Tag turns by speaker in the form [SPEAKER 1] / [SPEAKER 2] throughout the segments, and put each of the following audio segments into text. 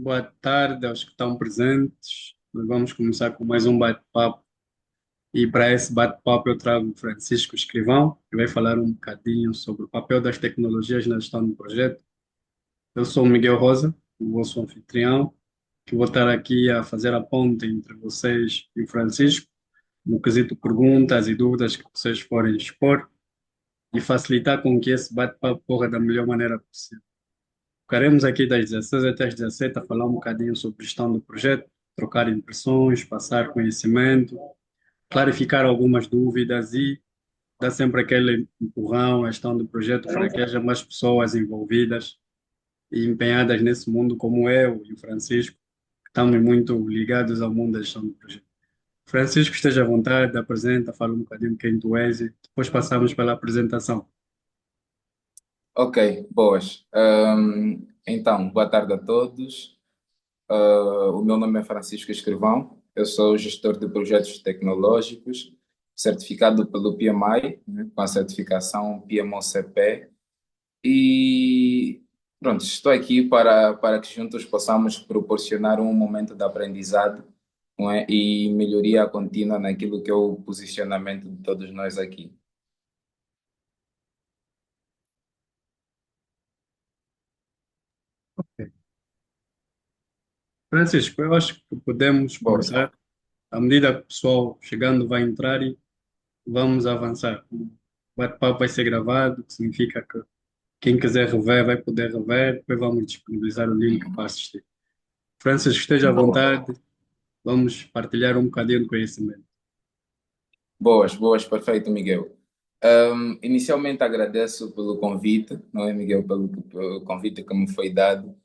[SPEAKER 1] Boa tarde aos que estão presentes. Nós vamos começar com mais um bate-papo. E para esse bate-papo eu trago o Francisco Escrivão, que vai falar um bocadinho sobre o papel das tecnologias na gestão do projeto. Eu sou o Miguel Rosa, o vosso anfitrião, que vou estar aqui a fazer a ponte entre vocês e o Francisco, no quesito perguntas e dúvidas que vocês forem expor, e facilitar com que esse bate-papo corra da melhor maneira possível. Ficaremos aqui das 16 até as 17 a falar um bocadinho sobre gestão do projeto, trocar impressões, passar conhecimento, clarificar algumas dúvidas e dar sempre aquele empurrão à gestão do projeto para que haja mais pessoas envolvidas e empenhadas nesse mundo, como eu e o Francisco, que estamos muito ligados ao mundo da gestão do projeto. Francisco, esteja à vontade, apresenta, fala um bocadinho quem tu és e depois passamos pela apresentação.
[SPEAKER 2] Ok, boas. Então, boa tarde a todos. O meu nome é Francisco Escrivão, eu sou gestor de projetos tecnológicos, certificado pelo PMI, né, com a certificação PMO-CP, e pronto, estou aqui para que juntos possamos proporcionar um momento de aprendizado, não é, e melhoria contínua naquilo que é o posicionamento de todos nós aqui.
[SPEAKER 1] Francisco, eu acho que podemos
[SPEAKER 2] Boas.
[SPEAKER 1] começar. À medida que o pessoal chegando vai entrar e vamos avançar. O bate-papo vai ser gravado, que significa que quem quiser rever vai poder rever, depois vamos disponibilizar o link para assistir. Francisco, esteja à
[SPEAKER 2] Boa.
[SPEAKER 1] vontade, vamos partilhar um bocadinho de conhecimento.
[SPEAKER 2] Boas, boas, perfeito, Miguel. Inicialmente agradeço pelo convite, não é, Miguel, pelo convite que me foi dado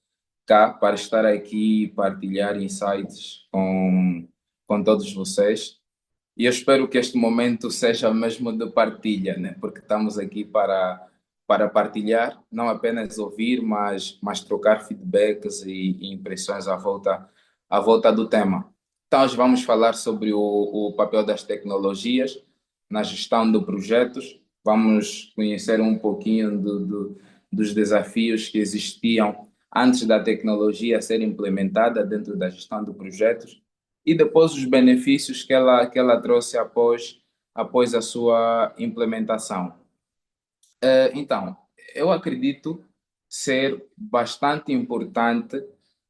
[SPEAKER 2] cá para estar aqui e partilhar insights com todos vocês. E eu espero que este momento seja mesmo de partilha, né? Porque estamos aqui para partilhar, não apenas ouvir, mas trocar feedbacks e impressões à volta do tema. Então, hoje vamos falar sobre o papel das tecnologias na gestão de projetos. Vamos conhecer um pouquinho dos desafios que existiam antes da tecnologia ser implementada dentro da gestão de projetos e depois os benefícios que ela trouxe após a sua implementação. Então, eu acredito ser bastante importante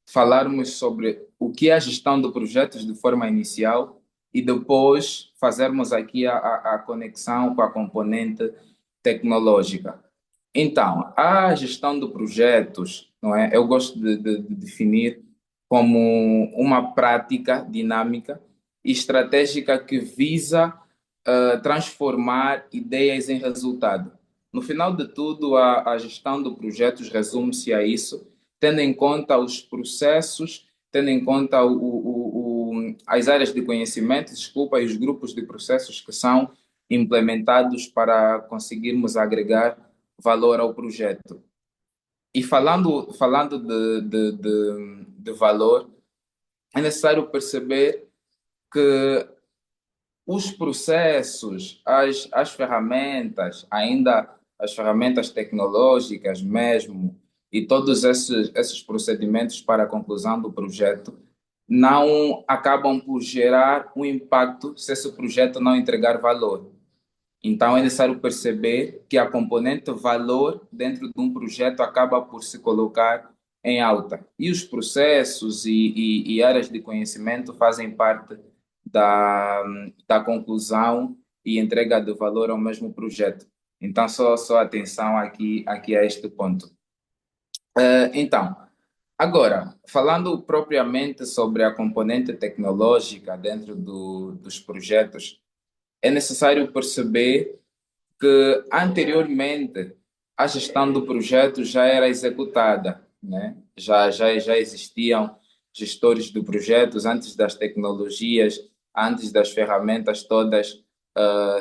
[SPEAKER 2] falarmos sobre o que é a gestão de projetos de forma inicial e depois fazermos aqui a conexão com a componente tecnológica. Então, a gestão de projetos, não é? Eu gosto de definir como uma prática dinâmica e estratégica que visa transformar ideias em resultado. No final de tudo, a gestão de projetos resume-se a isso, tendo em conta os processos, tendo em conta as áreas de conhecimento, desculpa, e os grupos de processos que são implementados para conseguirmos agregar valor ao projeto. E falando de valor, é necessário perceber que os processos, as ferramentas, ainda as ferramentas tecnológicas mesmo, e todos esses procedimentos para a conclusão do projeto não acabam por gerar um impacto se esse projeto não entregar valor. Então, é necessário perceber que a componente valor dentro de um projeto acaba por se colocar em alta. E os processos e áreas de conhecimento fazem parte da, da conclusão e entrega de valor ao mesmo projeto. Então, só atenção aqui a este ponto. Então, agora, falando propriamente sobre a componente tecnológica dentro dos projetos, é necessário perceber que anteriormente a gestão do projeto já era executada, né? Já existiam gestores de projetos antes das tecnologias, antes das ferramentas todas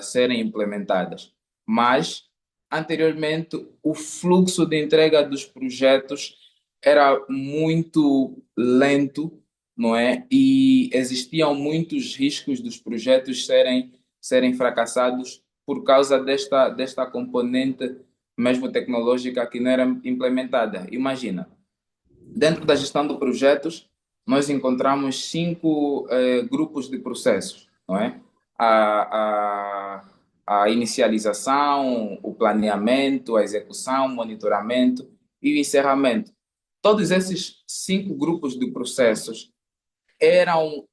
[SPEAKER 2] serem implementadas. Mas anteriormente o fluxo de entrega dos projetos era muito lento, não é? E existiam muitos riscos dos projetos serem fracassados por causa desta componente mesmo tecnológica que não era implementada. Imagina, Dentro da gestão de projetos, nós encontramos cinco grupos de processos, não é? A, a inicialização, o planeamento, a execução, o monitoramento e o encerramento. Todos esses cinco grupos de processos eram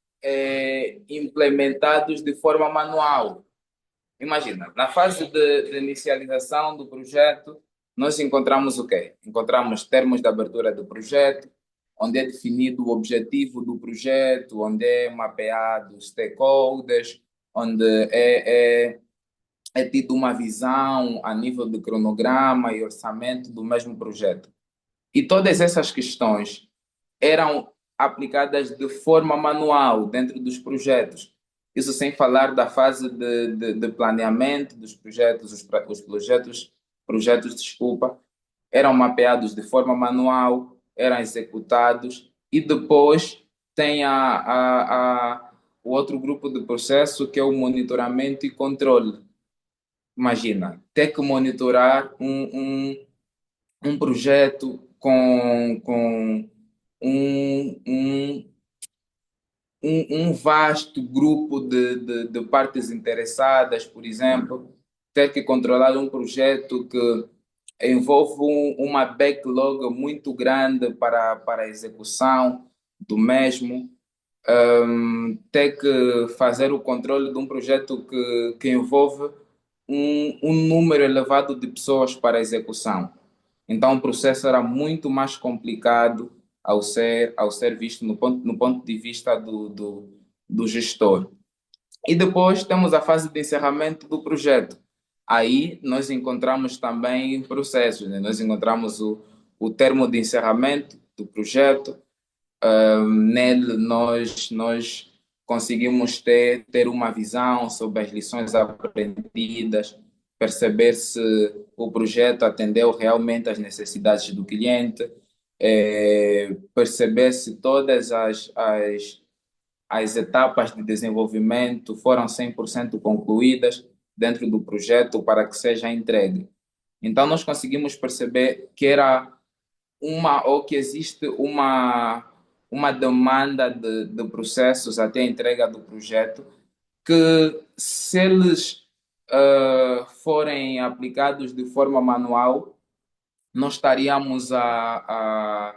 [SPEAKER 2] implementados de forma manual. Imagina, na fase de inicialização do projeto, nós encontramos o quê? Encontramos termos de abertura do projeto, onde é definido o objetivo do projeto, onde é mapeado os stakeholders, onde é tido uma visão a nível de cronograma e orçamento do mesmo projeto. E todas essas questões eram aplicadas de forma manual dentro dos projetos. Isso sem falar da fase de planeamento dos projetos, os projetos, desculpa, eram mapeados de forma manual, eram executados e depois tem o outro grupo de processo que é o monitoramento e controle. Imagina, ter que monitorar um projeto com um, um vasto grupo de partes interessadas, por exemplo, ter que controlar um projeto que envolve uma backlog muito grande para a execução do mesmo, ter que fazer o controle de um projeto que envolve um número elevado de pessoas para a execução. Então, o processo era muito mais complicado ao ser visto no ponto de vista do gestor. E depois temos a fase de encerramento do projeto. Aí nós encontramos também processos, né? Nós encontramos o termo de encerramento do projeto. Nele nós conseguimos ter uma visão sobre as lições aprendidas, perceber se o projeto atendeu realmente às necessidades do cliente, perceber se todas as etapas de desenvolvimento foram 100% concluídas dentro do projeto para que seja entregue. Então, nós conseguimos perceber que era ou que existe uma demanda de processos até a entrega do projeto, que se eles forem aplicados de forma manual, nós estaríamos a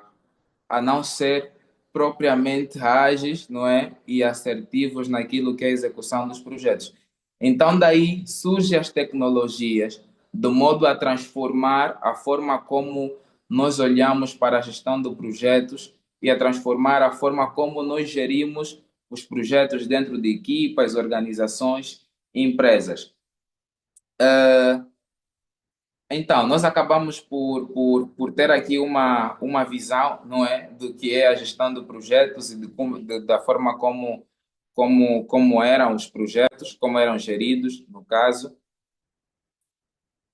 [SPEAKER 2] não ser propriamente ágeis, não é? E assertivos naquilo que é a execução dos projetos. Então, daí surgem as tecnologias, de modo a transformar a forma como nós olhamos para a gestão de projetos e a transformar a forma como nós gerimos os projetos dentro de equipas, organizações e empresas. Então, nós acabamos por ter aqui uma visão, não é, do que é a gestão de projetos e da forma como eram os projetos, como eram geridos, no caso.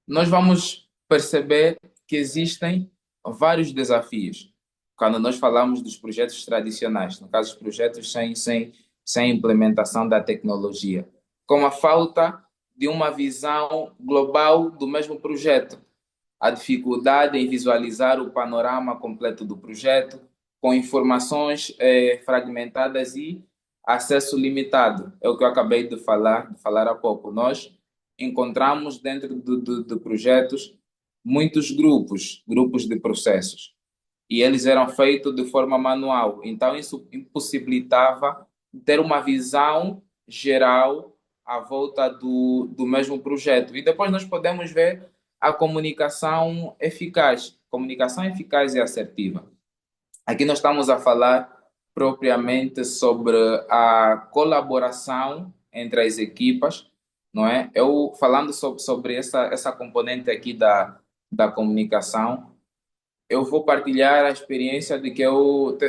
[SPEAKER 2] Nós vamos perceber que existem vários desafios quando nós falamos dos projetos tradicionais, no caso, os projetos sem implementação da tecnologia, como a falta de uma visão global do mesmo projeto, a dificuldade em visualizar o panorama completo do projeto, com informações fragmentadas e acesso limitado. É o que eu acabei de falar há pouco. Nós encontramos dentro de projetos muitos grupos de processos, e eles eram feitos de forma manual. Então, isso impossibilitava ter uma visão geral à volta do mesmo projeto. E depois nós podemos ver a comunicação eficaz e assertiva. Aqui nós estamos a falar propriamente sobre a colaboração entre as equipas, não é? Eu falando sobre essa componente aqui da comunicação, eu vou partilhar a experiência de que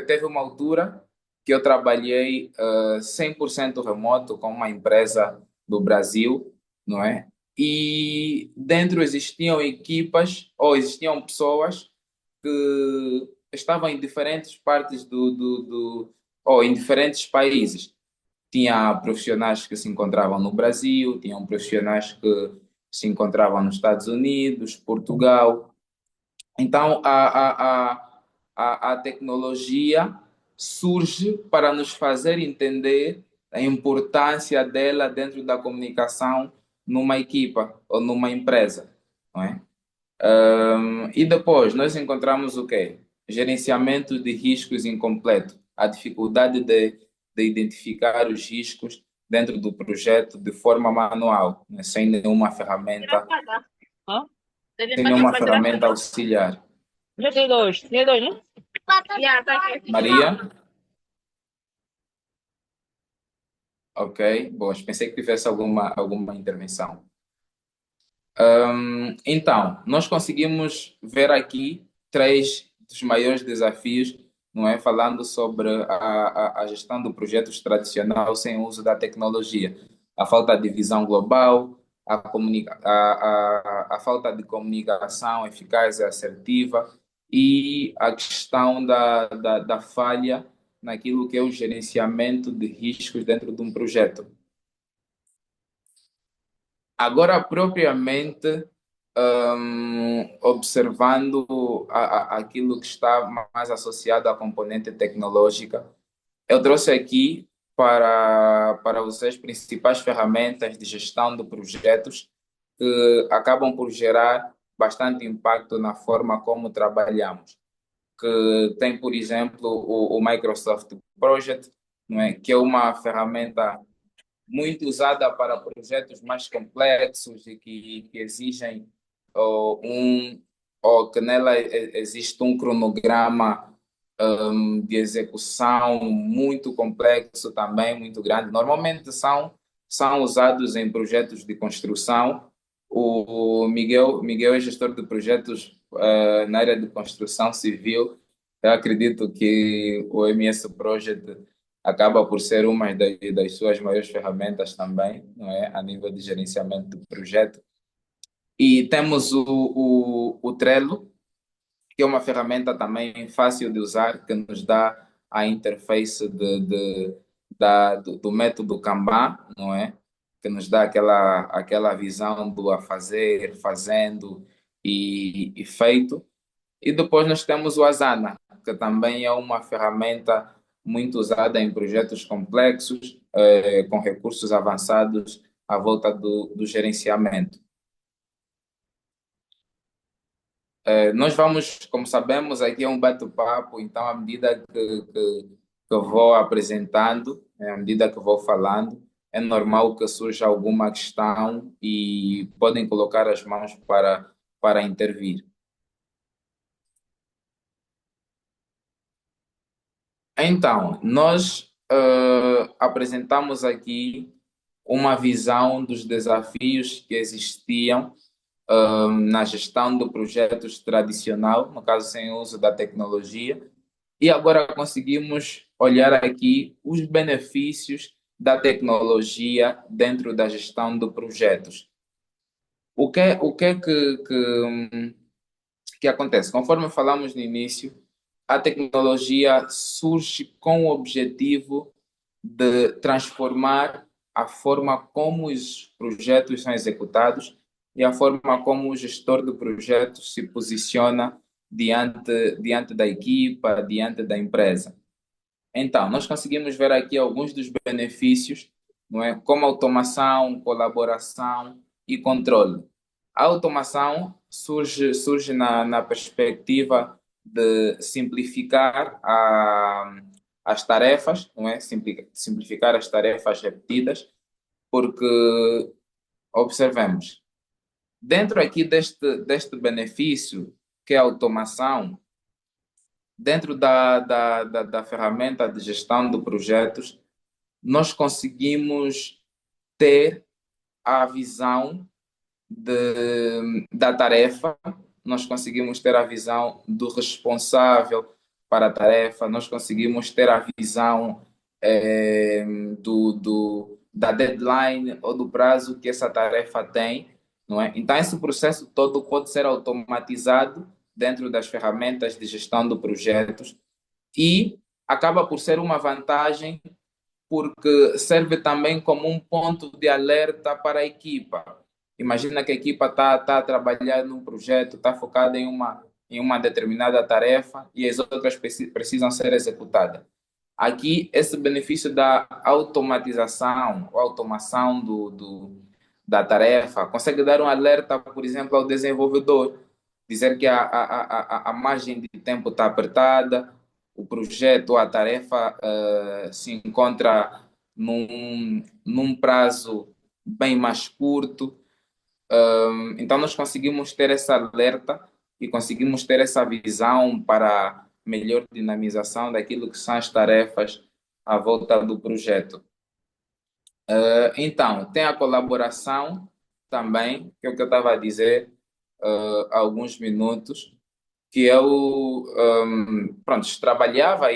[SPEAKER 2] teve uma altura que eu trabalhei 100% remoto com uma empresa do Brasil, não é? E dentro existiam equipas ou existiam pessoas que estavam em diferentes partes ou em diferentes países. Tinha profissionais que se encontravam no Brasil, tinham profissionais que se encontravam nos Estados Unidos, Portugal. Então, a tecnologia surge para nos fazer entender a importância dela dentro da comunicação numa equipa ou numa empresa, não é? E depois nós encontramos o quê? Gerenciamento de riscos incompleto, a dificuldade de identificar os riscos dentro do projeto de forma manual, né?
[SPEAKER 3] Hã?
[SPEAKER 2] Sem nenhuma ferramenta auxiliar.
[SPEAKER 3] Já tem dois. Tem dois, né?
[SPEAKER 2] Maria? Ok, boas. Pensei que tivesse alguma intervenção. Então, nós conseguimos ver aqui três dos maiores desafios, não é? Falando sobre a gestão de projetos tradicional sem o uso da tecnologia. A falta de visão global, a falta de comunicação eficaz e assertiva e a questão da falha naquilo que é o gerenciamento de riscos dentro de um projeto. Agora, propriamente, observando aquilo que está mais associado à componente tecnológica, eu trouxe aqui para vocês principais ferramentas de gestão de projetos que acabam por gerar bastante impacto na forma como trabalhamos. Que tem, por exemplo, o Microsoft Project, não é? Que é uma ferramenta muito usada para projetos mais complexos e que exigem ou que nela existe um cronograma de execução muito complexo também, muito grande. Normalmente são usados em projetos de construção. O Miguel é gestor de projetos na área de construção civil. Eu acredito que o MS Project acaba por ser uma das suas maiores ferramentas também, não é? A nível de gerenciamento de projeto. E temos o Trello, que é uma ferramenta também fácil de usar, que nos dá a interface do método Kanban, não é? Que nos dá aquela visão do a fazer, fazendo e feito. E depois nós temos o Asana, que também é uma ferramenta muito usada em projetos complexos, com recursos avançados à volta do gerenciamento. Nós vamos, como sabemos, aqui é um bate-papo, então, à medida que eu vou apresentando, à medida que eu vou falando, é normal que surja alguma questão e podem colocar as mãos para intervir. Então, nós apresentamos aqui uma visão dos desafios que existiam na gestão de projetos tradicional, no caso sem uso da tecnologia, e agora conseguimmes olhar aqui os benefícios da tecnologia dentro da gestão de projetos. O que é que acontece? Conforme falamos no início, a tecnologia surge com o objetivo de transformar a forma como os projetos são executados e a forma como o gestor de projetos se posiciona diante da equipa, diante da empresa. Então, nós conseguimos ver aqui alguns dos benefícios, não é? Como automação, colaboração e controle. A automação surge na perspectiva de simplificar as tarefas, não é? Simplificar as tarefas repetidas, porque observemos, dentro aqui deste benefício, que é a automação, dentro da ferramenta de gestão de projetos, nós conseguimos ter a visão da tarefa, nós conseguimos ter a visão do responsável para a tarefa, nós conseguimos ter a visão da deadline ou do prazo que essa tarefa tem, não é? Então, esse processo todo pode ser automatizado dentro das ferramentas de gestão de projetos e acaba por ser uma vantagem porque serve também como um ponto de alerta para a equipa. Imagina que a equipa está a trabalhar num projeto, está focada em uma determinada tarefa e as outras precisam ser executadas. Aqui, esse benefício da automatização, ou automação da tarefa, consegue dar um alerta, por exemplo, ao desenvolvedor, dizer que a margem de tempo está apertada, o projeto, a tarefa se encontra num prazo bem mais curto. Então, nós conseguimos ter essa alerta e conseguimos ter essa visão para melhor dinamização daquilo que são as tarefas à volta do projeto. Então, tem a colaboração também, que é o que eu estava a dizer há alguns minutos, que eu, pronto, trabalhava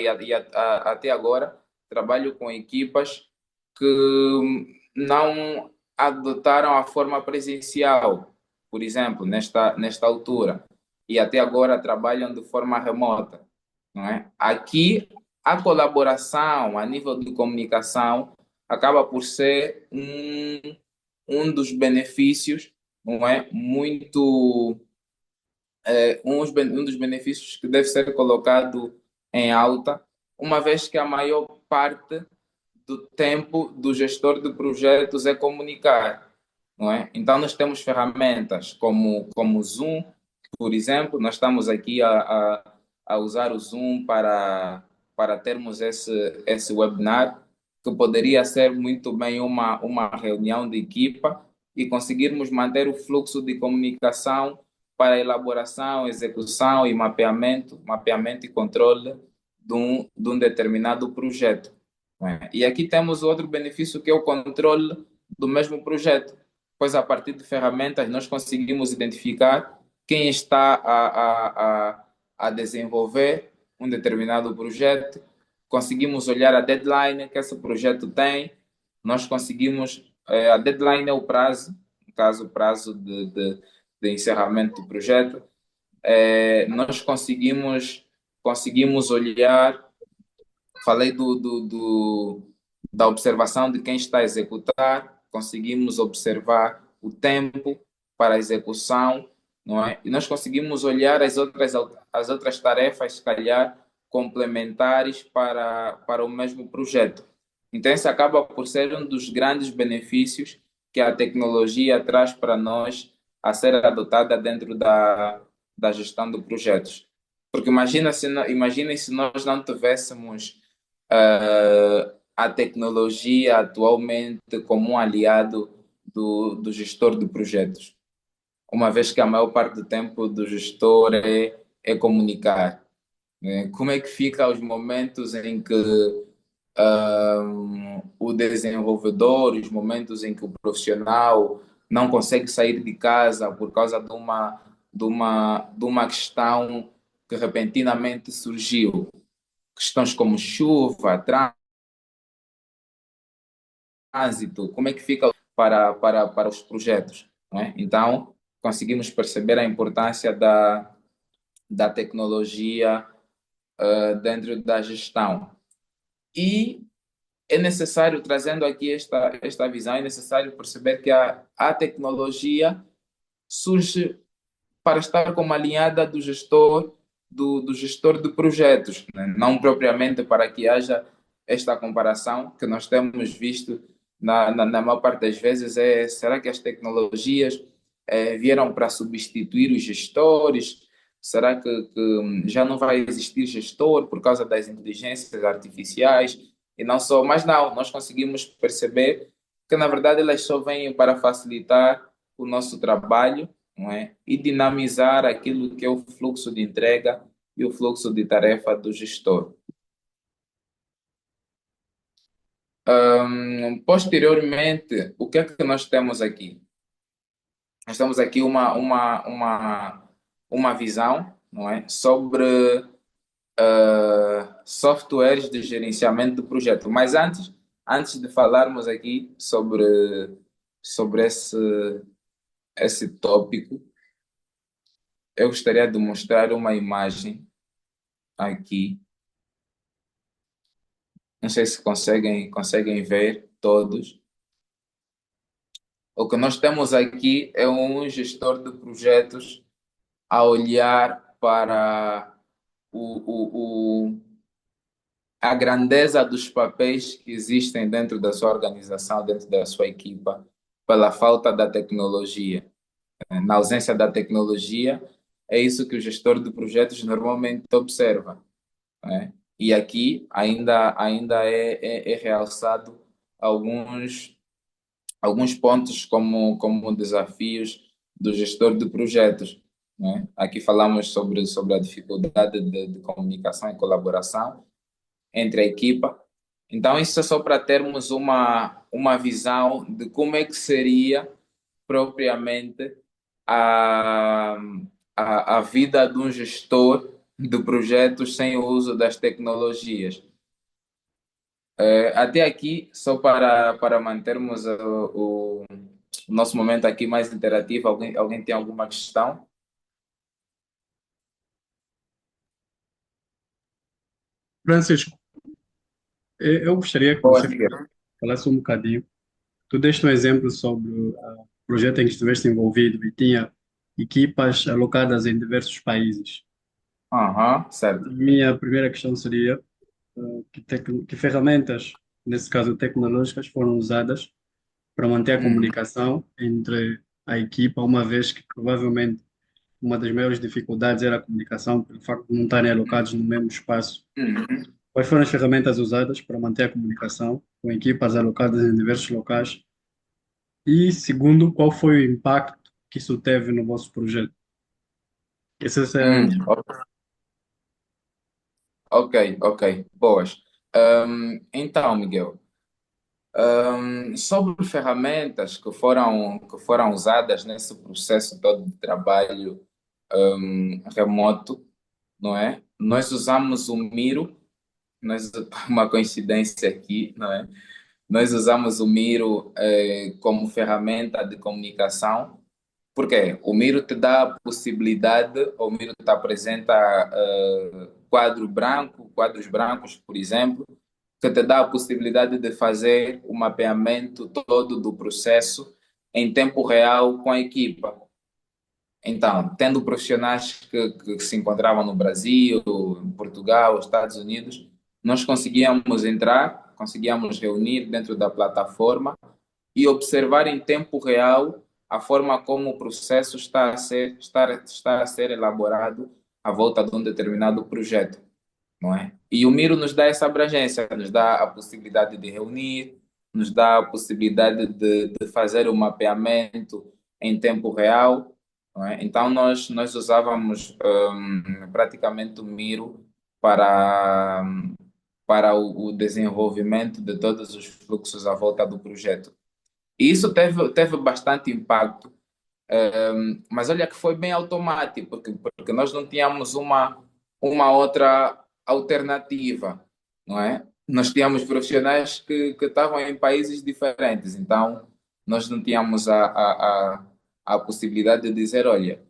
[SPEAKER 2] até agora trabalho com equipas que não adotaram a forma presencial, por exemplo, nesta altura, e até agora trabalham de forma remota, não é? Aqui, a colaboração a nível de comunicação acaba por ser um dos benefícios, não é? Muito um dos benefícios que deve ser colocado em alta, uma vez que a maior parte do tempo do gestor de projetos é comunicar, não é? Então, nós temos ferramentas como o Zoom, por exemplo, nós estamos aqui a usar o Zoom para termos esse webinar, que poderia ser muito bem uma reunião de equipa e conseguirmos manter o fluxo de comunicação para a elaboração, execução e mapeamento e controle de um determinado projeto. E aqui temos outro benefício que é o controle do mesmo projeto, pois a partir de ferramentas nós conseguimos identificar quem está a desenvolver um determinado projeto, conseguimos olhar a deadline que esse projeto tem, nós conseguimos, a deadline é o prazo, no caso o prazo de encerramento do projeto, nós conseguimos olhar. Falei da observação de quem está a executar, conseguimos observar o tempo para a execução, não é? E nós conseguimos olhar as outras tarefas, se calhar, complementares para o mesmo projeto. Então, esse acaba por ser um dos grandes benefícios que a tecnologia traz para nós a ser adotada dentro da gestão de projetos. Porque imaginem se nós não tivéssemos a tecnologia atualmente como um aliado do gestor de projetos, uma vez que a maior parte do tempo do gestor é comunicar, né? Como é que fica os momentos em que o desenvolvedor, os momentos em que o profissional não consegue sair de casa por causa de uma questão que repentinamente surgiu? Questões como chuva, trânsito, como é que fica para os projetos, não é? Então, conseguimos perceber a importância da tecnologia dentro da gestão. E é necessário, trazendo aqui esta visão, é necessário perceber que a tecnologia surge para estar como alinhada do gestor de projetos, né? Não propriamente para que haja esta comparação que nós temos visto na maior parte das vezes será que as tecnologias vieram para substituir os gestores? Será que já não vai existir gestor por causa das inteligências artificiais? E não só, mas não, nós conseguimos perceber que na verdade elas só vêm para facilitar o nosso trabalho, não é? E dinamizar aquilo que é o fluxo de entrega e o fluxo de tarefa do gestor. Posteriormente, o que é que nós temos aqui? Nós temos aqui uma visão, não é? Sobre softwares de gerenciamento do projeto. Mas antes de falarmos aqui sobre esse tópico, eu gostaria de mostrar uma imagem aqui. Não sei se conseguem ver todos. O que nós temos aqui é um gestor de projetos a olhar para o, a grandeza dos papéis que existem dentro da sua organização, dentro da sua equipa, pela falta da tecnologia. Na ausência da tecnologia, é isso que o gestor de projetos normalmente observa, né? E aqui ainda é realçado alguns, alguns pontos como desafios do gestor de projetos, né? Aqui falamos sobre a dificuldade de comunicação e colaboração entre a equipa. Então, isso é só para termos uma visão de como é que seria propriamente a, a vida de um gestor de projetos sem o uso das tecnologias. Até aqui, só para mantermos o nosso momento aqui mais interativo, alguém tem alguma questão?
[SPEAKER 1] Francisco, eu gostaria que
[SPEAKER 2] Boa,
[SPEAKER 1] você
[SPEAKER 2] Miguel.
[SPEAKER 1] falasse um bocadinho. Tu deste um exemplo sobre o projeto em que estiveste envolvido e tinha equipas alocadas em diversos países.
[SPEAKER 2] Aham, certo.
[SPEAKER 1] Minha primeira questão seria que ferramentas, nesse caso tecnológicas, foram usadas para manter a
[SPEAKER 2] Uhum,
[SPEAKER 1] comunicação entre a equipa, uma vez que provavelmente uma das maiores dificuldades era a comunicação, pelo facto de não estarem alocados no mesmo espaço.
[SPEAKER 2] uhum.
[SPEAKER 1] Quais foram as ferramentas usadas para manter a comunicação com equipas alocadas em diversos locais? E segundo, qual foi o impacto que isso teve no vosso projeto? Essa é
[SPEAKER 2] Hum, ok, ok, boas. Então, Miguel, sobre ferramentas que foram usadas nesse processo todo de trabalho remoto, não é? Nós usamos o Miro, nós, uma coincidência aqui, não é? Nós usamos o Miro como ferramenta de comunicação. Porque o Miro te dá a possibilidade, o Miro te apresenta quadros brancos, por exemplo, que te dá a possibilidade de fazer o mapeamento todo do processo em tempo real com a equipa. Então, tendo profissionais que se encontravam no Brasil, em Portugal, Estados Unidos, nós conseguíamos entrar, conseguíamos reunir dentro da plataforma e observar em tempo real a forma como o processo está a ser elaborado à volta de um determinado projeto, não é? E o Miro nos dá essa abrangência, nos dá a possibilidade de reunir, nos dá a possibilidade de fazer o mapeamento em tempo real, não é? Então nós usávamos praticamente o Miro para, para o desenvolvimento de todos os fluxos à volta do projeto. E isso teve bastante impacto, mas olha que foi bem automático, porque nós não tínhamos uma outra alternativa, não é? Nós tínhamos profissionais que estavam em países diferentes, então nós não tínhamos a possibilidade de dizer, olha,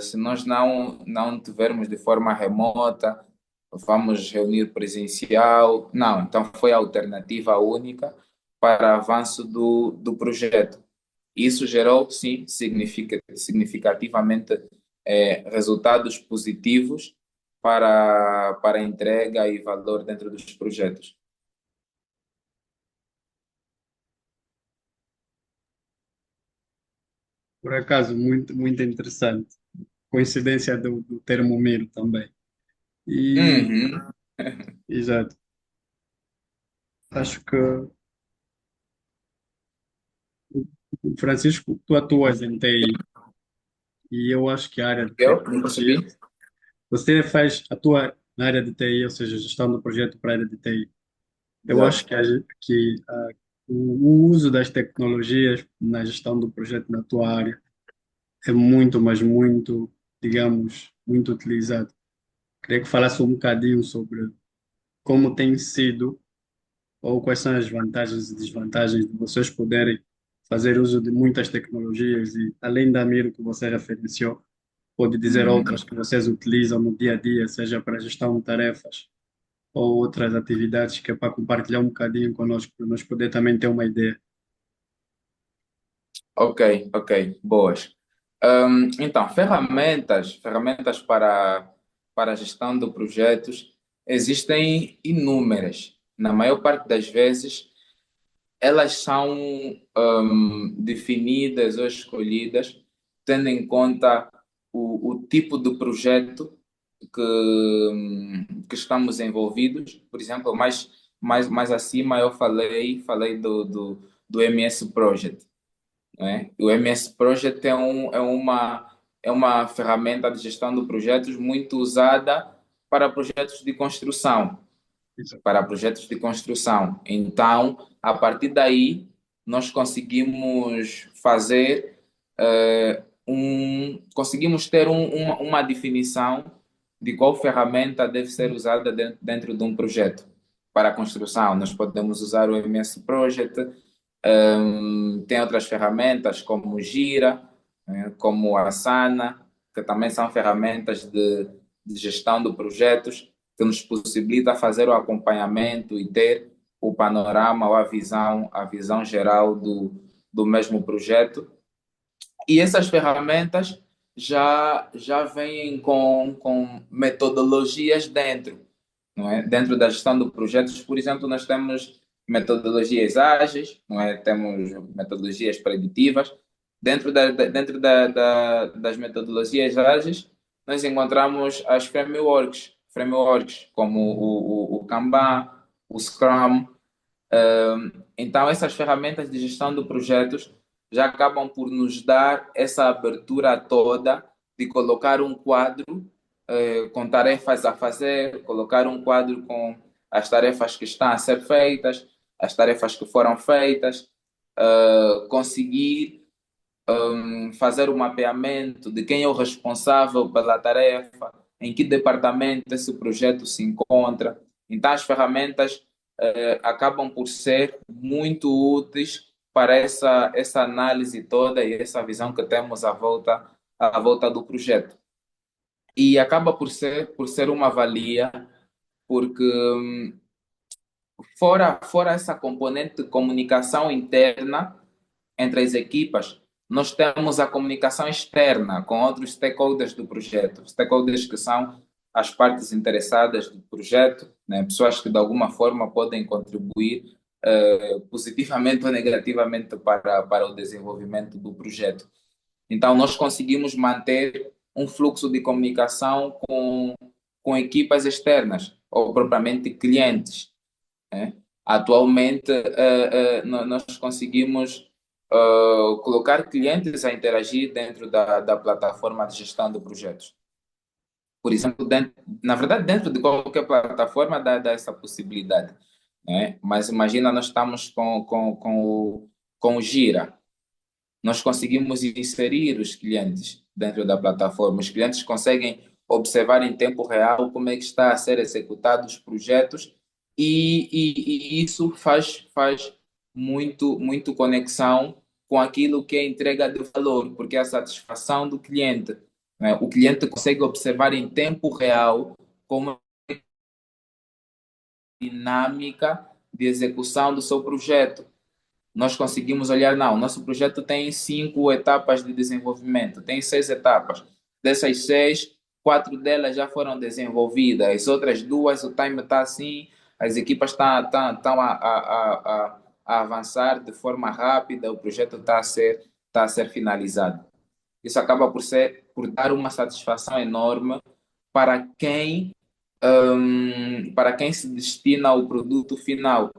[SPEAKER 2] se nós não tivermos de forma remota, vamos reunir presencial. Não, então foi a alternativa única para avanço do projeto. Isso gerou, sim, significativamente resultados positivos para a entrega e valor dentro dos projetos.
[SPEAKER 1] por acaso muito, muito interessante. Coincidência do termo Miro também. E,
[SPEAKER 2] Uhum.
[SPEAKER 1] exato, acho que, Francisco, tu atuas em TI e eu acho que a área de
[SPEAKER 2] Eu não
[SPEAKER 1] tecnologia,
[SPEAKER 2] percebi?
[SPEAKER 1] você atua na área de TI, ou seja, gestão do projeto para a área de TI. Eu acho
[SPEAKER 2] Exato.
[SPEAKER 1] que o uso das tecnologias na gestão do projeto na tua área é muito, mas muito, digamos, muito utilizado. Queria que falasse um bocadinho sobre como tem sido ou quais são as vantagens e desvantagens de vocês poderem fazer uso de muitas tecnologias e, além da Miro que você referenciou, pode dizer
[SPEAKER 2] Uhum.
[SPEAKER 1] outras que vocês utilizam no dia a dia, seja para gestão de tarefas ou outras atividades que é para compartilhar um bocadinho conosco, para nós poder também ter uma ideia.
[SPEAKER 2] Ok, ok, boas. Então, ferramentas para a gestão de projetos existem inúmeras. Na maior parte das vezes, elas são definidas ou escolhidas tendo em conta o tipo de projeto que estamos envolvidos. Por exemplo, mais acima eu falei do MS Project, né? O MS Project é uma ferramenta de gestão de projetos muito usada para projetos de construção,
[SPEAKER 1] Exato.
[SPEAKER 2] Então, a partir daí, nós conseguimos ter uma definição de qual ferramenta deve ser usada dentro de um projeto para a construção. Nós podemos usar o MS Project, tem outras ferramentas como o Gira, como a Asana, que também são ferramentas de gestão de projetos, que nos possibilita fazer o acompanhamento e ter o panorama ou a visão geral do mesmo projeto. E essas ferramentas já vêm com metodologias dentro, não é? Dentro da gestão de projetos, por exemplo, nós temos metodologias ágeis, não é? Temos metodologias preditivas. Dentro das metodologias ágeis, nós encontramos as frameworks como o Kanban, o Scrum. Então, essas ferramentas de gestão de projetos já acabam por nos dar essa abertura toda de colocar um quadro com tarefas a fazer, colocar um quadro com as tarefas que estão a ser feitas, as tarefas que foram feitas, conseguir fazer o mapeamento de quem é o responsável pela tarefa, em que departamento esse projeto se encontra. Então, as ferramentas acabam por ser muito úteis para essa análise toda e essa visão que temos à volta do projeto. E acaba por ser uma valia, porque fora essa componente de comunicação interna entre as equipas, nós temos a comunicação externa com outros stakeholders do projeto, stakeholders que são as partes interessadas do projeto, né? Pessoas que de alguma forma podem contribuir positivamente ou negativamente para o desenvolvimento do projeto. Então, nós conseguimos manter um fluxo de comunicação com equipas externas, ou propriamente clientes, né? Atualmente, nós conseguimos colocar clientes a interagir dentro da plataforma de gestão de projetos. Por exemplo, na verdade, dentro de qualquer plataforma dá essa possibilidade, né? Mas imagina, nós estamos com o Gira. Nós conseguimos inserir os clientes dentro da plataforma. Os clientes conseguem observar em tempo real como é que está a ser executados os projetos e isso faz muito conexão com aquilo que é entrega de valor, porque é a satisfação do cliente, né? O cliente consegue observar em tempo real como é a dinâmica de execução do seu projeto. Nós conseguimos olhar, não, nosso projeto tem 5 etapas de desenvolvimento, tem 6 etapas. Dessas 6, 4 delas já foram desenvolvidas, as outras 2, o time está assim, as equipas estão a avançar de forma rápida, o projeto está a ser finalizado. Isso acaba por dar uma satisfação enorme para quem se destina ao produto final.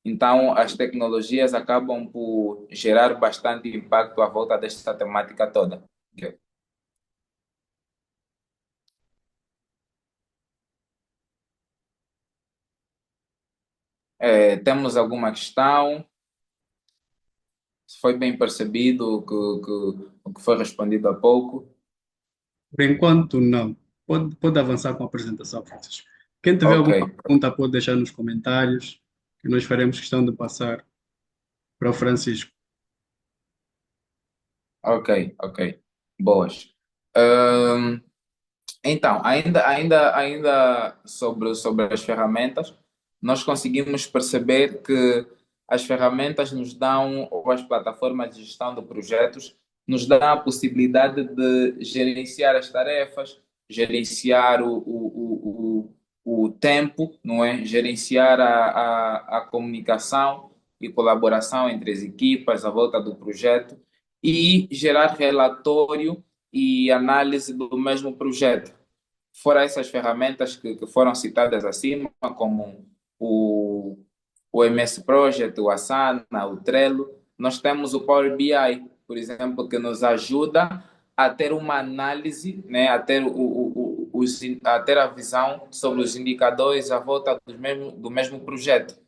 [SPEAKER 2] Então, as tecnologias acabam por gerar bastante impacto à volta desta temática toda. Temos alguma questão? Se foi bem percebido o que foi respondido há pouco?
[SPEAKER 1] Por enquanto, não. Pode avançar com a apresentação, Francisco. Quem tiver
[SPEAKER 2] Ok,
[SPEAKER 1] alguma pergunta, pode deixar nos comentários, que nós faremos questão de passar para o Francisco.
[SPEAKER 2] ok. Boas. Hum, Então, ainda sobre as ferramentas, nós conseguimos perceber que as ferramentas nos dão, ou as plataformas de gestão de projetos, nos dá a possibilidade de gerenciar as tarefas, gerenciar o tempo, não é? Gerenciar a comunicação e colaboração entre as equipas à volta do projeto e gerar relatório e análise do mesmo projeto. Fora essas ferramentas que foram citadas acima, como o, o MS Project, o Asana, o Trello, nós temos o Power BI, por exemplo, que nos ajuda a ter uma análise, né, a ter, a ter a visão sobre os indicadores à volta do mesmo projeto.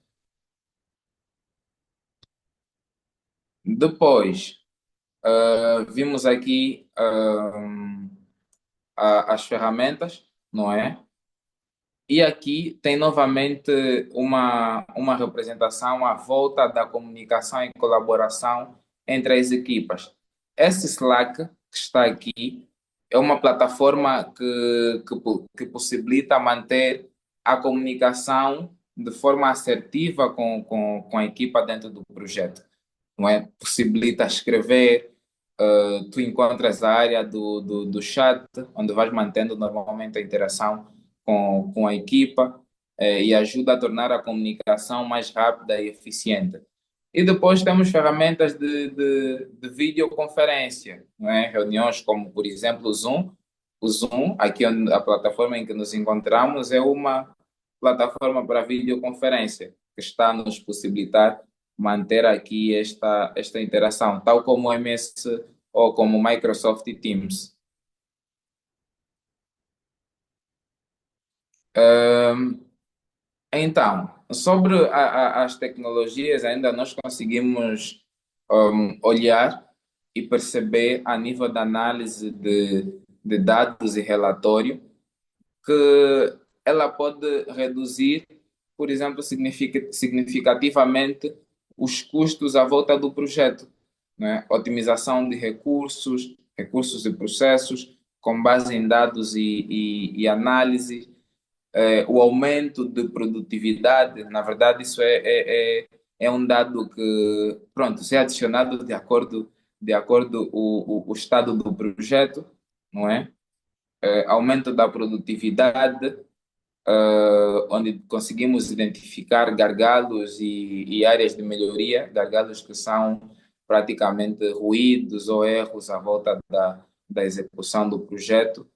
[SPEAKER 2] Depois, vimos aqui as ferramentas, não é? E aqui tem novamente uma representação à volta da comunicação e colaboração entre as equipas. Esse Slack que está aqui é uma plataforma que possibilita manter a comunicação de forma assertiva com a equipa dentro do projeto. Não é? Possibilita escrever, tu encontras a área do chat, onde vais mantendo normalmente a interação com a equipa, e ajuda a tornar a comunicação mais rápida e eficiente. E depois temos ferramentas de videoconferência, não é? Reuniões como, por exemplo, o Zoom. O Zoom, aqui a plataforma em que nos encontramos, é uma plataforma para videoconferência que está a nos possibilitar manter aqui esta interação, tal como o MS ou como o Microsoft Teams. Então, sobre as tecnologias, ainda nós conseguimos olhar e perceber a nível de análise de dados e relatório que ela pode reduzir, por exemplo, significativamente os custos à volta do projeto, né? Otimização de recursos, recursos e processos, com base em dados e análise, o aumento de produtividade. Na verdade, isso é um dado que, pronto, se é adicionado de acordo o estado do projeto, não é? Aumento da produtividade, onde conseguimos identificar gargalos e áreas de melhoria, gargalos que são praticamente ruídos ou erros à volta da execução do projeto,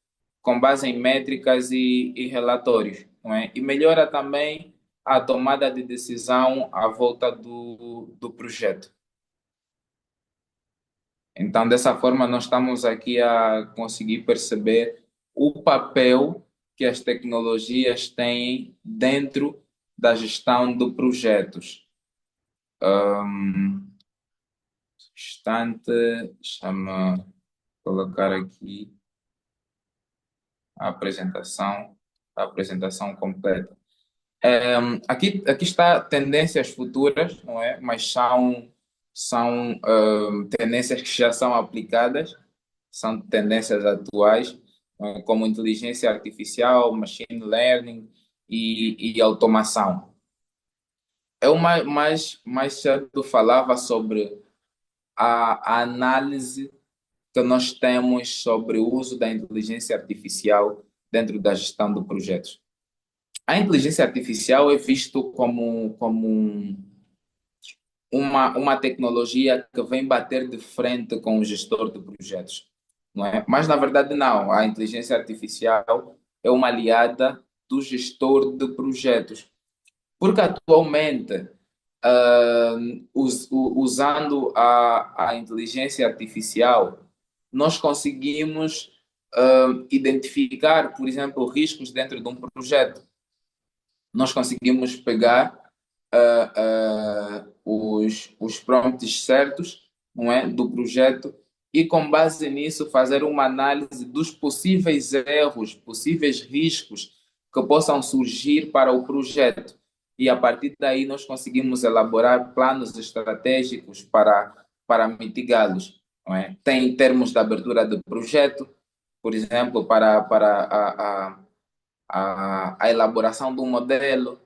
[SPEAKER 2] com base em métricas e relatórios, não é? E melhora também a tomada de decisão à volta do projeto. Então, dessa forma, nós estamos aqui a conseguir perceber o papel que as tecnologias têm dentro da gestão de projetos. Instante, deixa-me colocar aqui a apresentação completa. Aqui está tendências futuras, não é? Mas são tendências que já são aplicadas, são tendências atuais, como inteligência artificial, machine learning e automação. Eu mais cedo falava sobre a análise que nós temos sobre o uso da inteligência artificial dentro da gestão de projetos. A inteligência artificial é visto como uma tecnologia que vem bater de frente com o gestor de projetos, não é? Mas, na verdade, não. A inteligência artificial é uma aliada do gestor de projetos. Porque, atualmente, usando a inteligência artificial, nós conseguimos identificar, por exemplo, riscos dentro de um projeto. Nós conseguimos pegar os prompts certos, não é, do projeto e, com base nisso, fazer uma análise dos possíveis erros, possíveis riscos que possam surgir para o projeto. E, a partir daí, nós conseguimos elaborar planos estratégicos para mitigá-los. Não é? Tem termos de abertura de projeto, por exemplo, para a elaboração do modelo.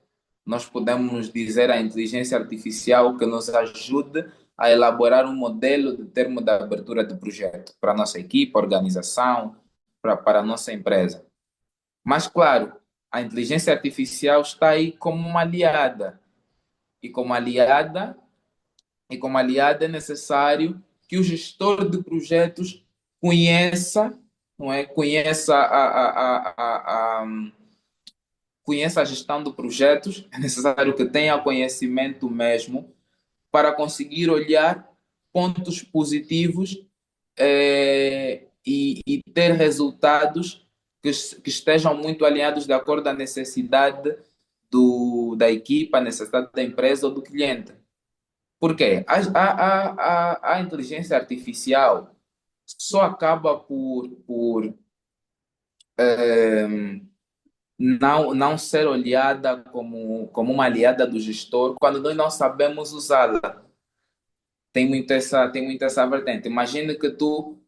[SPEAKER 2] Nós podemos dizer à inteligência artificial que nos ajude a elaborar um modelo de termo de abertura de projeto para a nossa equipe, organização, para a nossa empresa. Mas, claro, a inteligência artificial está aí como uma aliada. E como aliada, é necessário que o gestor de projetos conheça, não é? Conheça a gestão de projetos, é necessário que tenha conhecimento mesmo para conseguir olhar pontos positivos e ter resultados que estejam muito alinhados de acordo à necessidade da equipa, à necessidade da empresa ou do cliente. Por quê? A inteligência artificial só acaba por não ser olhada como uma aliada do gestor quando nós não sabemos usá-la. Tem muito essa vertente. Imagine que tu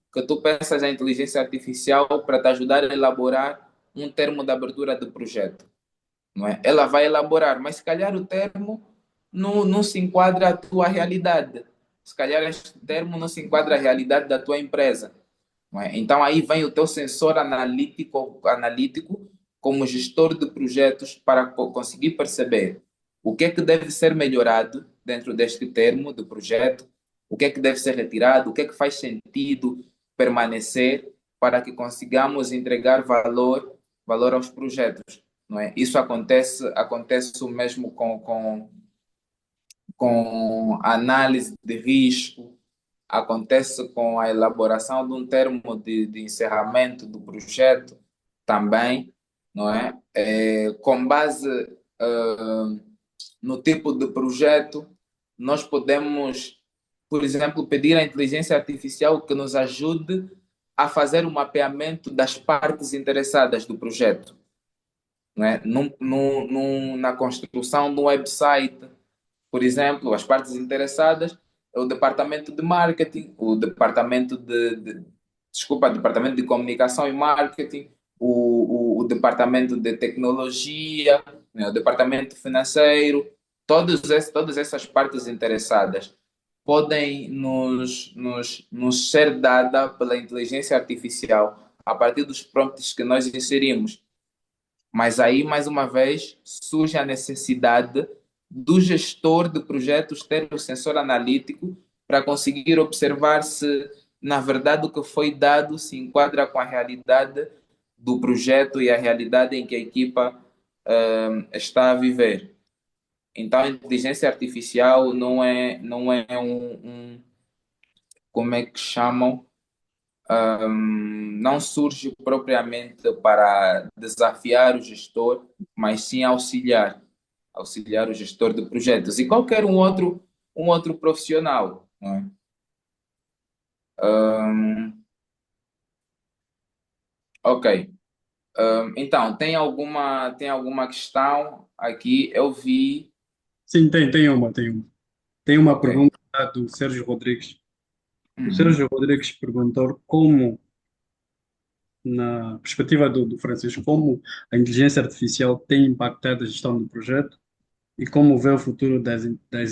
[SPEAKER 2] peças a inteligência artificial para te ajudar a elaborar um termo de abertura de projeto, não é? Ela vai elaborar, mas se calhar o termo não se enquadra à tua realidade. Se calhar este termo não se enquadra à realidade da tua empresa, não é? Então aí vem o teu sensor analítico como gestor de projetos para conseguir perceber o que é que deve ser melhorado dentro deste termo de projeto, o que é que deve ser retirado, o que é que faz sentido permanecer para que consigamos entregar valor aos projetos, não é? Isso acontece o mesmo com análise de risco, acontece com a elaboração de um termo de encerramento do projeto também, não é? Com base no tipo de projeto, nós podemos, por exemplo, pedir à inteligência artificial que nos ajude a fazer o mapeamento das partes interessadas do projeto, não é? Na construção do website, por exemplo, as partes interessadas é o departamento de marketing, departamento de comunicação e marketing, o departamento de tecnologia, né, o departamento financeiro, todas essas partes interessadas podem nos ser dada pela inteligência artificial a partir dos prompts que nós inserimos. Mas aí, mais uma vez, surge a necessidade do gestor de projetos ter o sensor analítico para conseguir observar se, na verdade, o que foi dado se enquadra com a realidade do projeto e a realidade em que a equipa está a viver. Então, a inteligência artificial não é como é que chamam? Não surge propriamente para desafiar o gestor, mas sim auxiliar o gestor de projetos e qualquer um outro profissional, não é? Ok. Então, tem alguma questão aqui? Eu vi.
[SPEAKER 1] Sim, tem uma. Tem uma
[SPEAKER 2] Ok.
[SPEAKER 1] pergunta do Sérgio Rodrigues. O
[SPEAKER 2] Uhum.
[SPEAKER 1] Sérgio Rodrigues perguntou como, na perspectiva do Francisco, como a inteligência artificial tem impactado a gestão do projeto e como vê o futuro das